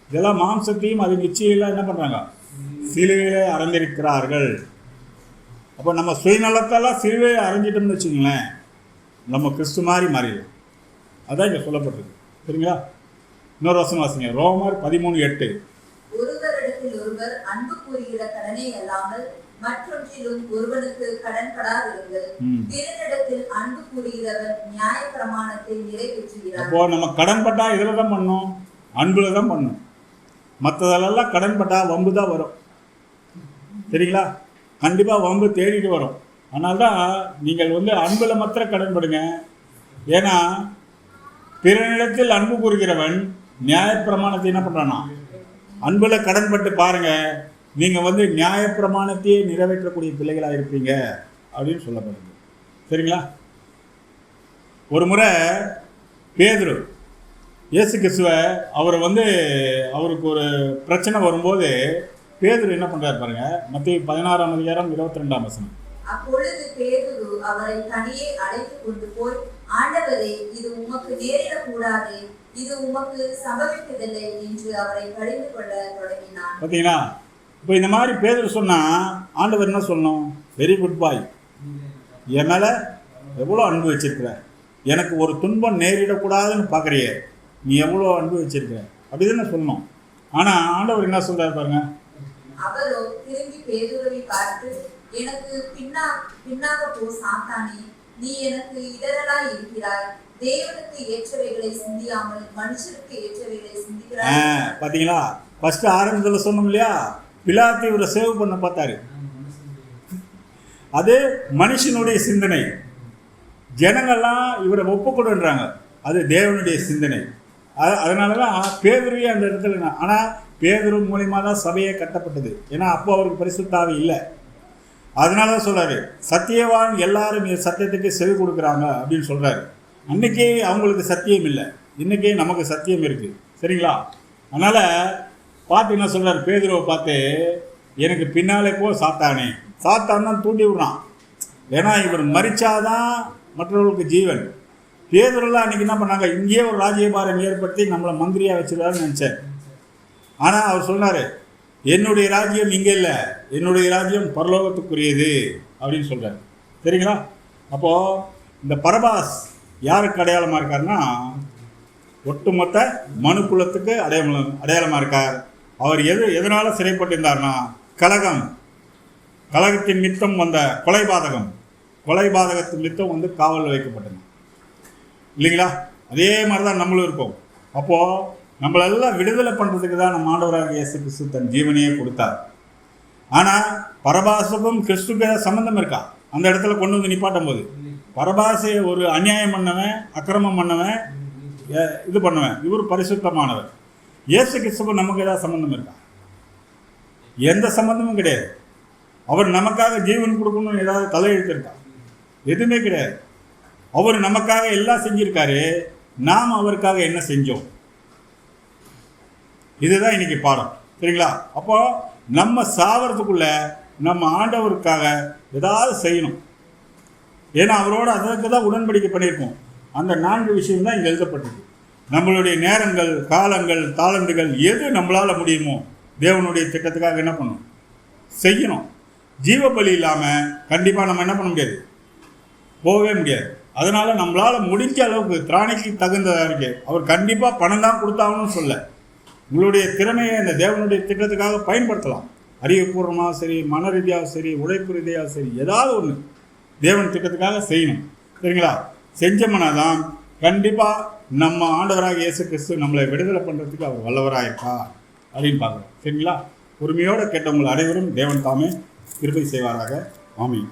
இதெல்லாம் மாம்சத்தையும் அதன் இச்சையெல்லாம் என்ன பண்ணுறாங்க, சிலுவையிலே அறைந்திருக்கிறார்கள். அப்போ நம்ம சுயநலத்தெல்லாம் சிலுவையை அறைஞ்சிட்டோம்னு வச்சுங்களேன், நம்ம கிறிஸ்து மாதிரி மாறிடும். அதான் இங்கே சொல்லப்பட்டிருக்கு. சரிங்களா? இன்னொரு வசனம் வாசிங்க, ரோமர் 13:8. ஒருவரிடத்தில் ஒருவர் அன்பு கூறுகிற கடனே அல்லாமல் மற்றொன்றிலும் ஒருவனுக்கு கடன்படாதிருங்கள். பிறரிடத்தில் அன்பு கூறுகிறவன் நியாய பிரமாணத்தை நிறைவேற்றுகிறார். அப்போ நம்ம கடன்பட்டா இதில் தான் பண்ணணும், அன்புல தான் பண்ணணும். மற்றதெல்லாம் கடன்பட்டா வம்பு தான் வரும். சரிங்களா? கண்டிப்பாக வம்பு தேடிட்டு வரும். அதனால தான் நீங்கள் அன்பில் மாத்திரம் கடன்படுங்க. ஏன்னா பிறனிடத்தில் அன்பு கூறுகிறவன் நியாயப்பிரமாணத்தை என்ன பண்ணுறானா, அன்பில் கடன்பட்டு பாருங்கள், நீங்கள் நியாயப்பிரமாணத்தையே நிறைவேற்றக்கூடிய பிள்ளைகளாக இருப்பீங்க அப்படின்னு சொல்லப்படுது. சரிங்களா? ஒரு முறை பேதுரு இயேசு கிறிஸ்துவ அவரை வந்து அவருக்கு ஒரு பிரச்சனை வரும்போது பேதுரு என்ன பண்ணுறாரு பாருங்க, மத்தேயு 16:22. அப்பொழுது பேதுரு அவரை தனியே அழைத்து கொண்டு போய், ஆண்டவரே, இது உமக்கு நேரிடக்கூடாது, இது உமக்கு சம்பவிப்பதில்லை என்று அவரை கடிந்து கொள்ள தொடங்கினான். பார்த்தீங்களா? இப்போ இந்த மாதிரி பேதுரு சொன்னா ஆண்டவர் என்ன சொல்லணும்? வெரி குட் பாய், என் மேலே எவ்வளோ அன்பு வச்சிருக்கிற, எனக்கு ஒரு துன்பம் நேரிடக்கூடாதுன்னு பார்க்குறியே, நீ எவ்வளோ அன்பு வச்சிருக்கிற அப்படிதானே சொல்லணும். ஆனால் ஆண்டவர் என்ன சொல்றாரு பாருங்க, அவரோ திரும்பி பேதுருவை பார்த்து, எனக்கு பின்னாக போ சாத்தானே, நீ எனக்கு இடரலாய் இருக்கிறாய், தேவனுக்கு ஏற்றவைகளை சிந்தியாமல் மனுஷருக்கு ஏற்றவைகளை சிந்திக்கிறாய். பார்த்தீங்களா? ஃபர்ஸ்ட் ஆரம்பத்தில் சொன்னோம் இல்லையா, பிலாத்து இவரை சேவ் பண்ண பார்த்தாரு. அது மனுஷனுடைய சிந்தனை, ஜனங்கள்லாம் இவரை ஒப்புக்கொடுன்றாங்க, அது தேவனுடைய சிந்தனை. அதனால தான் பேதுருவே அந்த இடத்துல. ஆனால் பேதுரு மூலியமாக தான் சபையே கட்டப்பட்டது. ஏன்னா அப்போ அவருக்கு பரிசுத்த ஆவி இல்லை. அதனால தான் சொல்கிறாரு, சத்தியவான் எல்லாரும் சத்தியத்துக்கு செவி கொடுக்குறாங்க அப்படின்னு சொல்கிறாரு. அன்றைக்கி அவங்களுக்கு சத்தியம் இல்லை, இன்றைக்கி நமக்கு சத்தியம் இருக்குது. சரிங்களா? அதனால் பார்த்து என்ன சொல்கிறார், பேதுருவை பார்த்து, எனக்கு பின்னாலே போ சாத்தானே. சாத்தான் தான் தூண்டி விடுறான். ஏன்னா இவர் மரிச்சாதான் மற்றவர்களுக்கு ஜீவன். பேதுருலாம் அன்றைக்கி என்ன பண்ணாங்க, இங்கேயே ஒரு ராஜ்யபாரம் ஏற்படுத்தி நம்மளை மந்திரியாக வச்சுருவாருன்னு நினச்சேன். ஆனால் அவர் சொன்னார், என்னுடைய ராஜ்யம் இங்கே இல்லை, என்னுடைய ராஜ்யம் பரலோகத்துக்குரியது அப்படின்னு சொல்கிறார். சரிங்களா? அப்போது இந்த பரபாஸ் யாருக்கு அடையாளமாக இருக்காருன்னா, ஒட்டுமொத்த மனு குலத்துக்கு அடையாளமாக இருக்கார். அவர் எதனால் சிறைப்பட்டிருந்தார்னா, கலகத்தின் நிமித்தம் வந்த கொலைபாதகத்தின் நிமித்தம் வந்து காவலில் வைக்கப்பட்டது இல்லைங்களா? அதே மாதிரி தான் நம்மளும் இருக்கோம். அப்போது நம்மளெல்லாம் விடுதலை பண்ணுறதுக்கு தான் நம்ம ஆண்டவராக இயேசு கிறிஸ்து தன் ஜீவனையே கொடுத்தார். ஆனால் பரபாசுக்கும் கிறிஸ்துக்கு சம்மந்தம் இருக்கா? அந்த இடத்துல கொண்டு வந்து நிப்பாட்டும் போது பரபாசை ஒரு அநியாயம் பண்ணவன், அக்கிரமம் பண்ணவன், இது பண்ணுவேன், இவர் பரிசுத்தமானவர். இயேசு கிறிஸ்துக்கும் நமக்கு ஏதாவது சம்மந்தம் இருக்கா? எந்த சம்மந்தமும் கிடையாது. அவர் நமக்காக ஜீவன் கொடுக்கணும்னு ஏதாவது தலையெழுத்து இருக்கா? எதுவுமே கிடையாது. அவர் நமக்காக எல்லாம் செஞ்சிருக்காரு. நாம் அவருக்காக என்ன செஞ்சோம்? இதுதான் இன்னைக்கு பாடம். சரிங்களா? அப்போ நம்ம சாவறதுக்குள்ள நம்ம ஆண்டவருக்காக ஏதாவது செய்யணும். ஏன்னா அவரோட அதற்கு தான் உடன்படிக்கை பண்ணியிருக்கோம். அந்த 4 விஷயம் தான் இங்கே எழுதப்பட்டிருக்கு. நம்மளுடைய நேரங்கள், காலங்கள், தாளந்துகள் எது நம்மளால் முடியுமோ தேவனுடைய திட்டத்துக்காக என்ன பண்ணணும்? செய்யணும். ஜீவ பலி இல்லாமல் கண்டிப்பாக நம்ம என்ன பண்ண முடியாது, போகவே முடியாது. அதனால் நம்மளால் முடிஞ்ச அளவுக்கு திராணிக்கு தகுந்ததாக இருக்கு. அவர் கண்டிப்பாக பணம் தான் கொடுத்தாங்கன்னு சொல்ல, உங்களுடைய திறமையை இந்த தேவனுடைய திட்டத்துக்காக பயன்படுத்தலாம். அறிவுபூர்வமாக சரி, மன ரீதியாக சரி, உழைப்பு ரீதியாக சரி, ஏதாவது ஒன்று தேவன் திட்டத்துக்காக செய்யணும். சரிங்களா? செஞ்சோம்னா தான் கண்டிப்பாக நம்ம ஆண்டவராக இயேசு கிறிஸ்து நம்மளை விடுதலை பண்ணுறதுக்கு அவர் வல்லவராக இருக்கா அப்படின்னு பார்க்குறோம். சரிங்களா? பொறுமையோடு கேட்டவங்கள் அனைவரும் தேவன் தாமே கிருபை செய்வாராக. ஆமென்.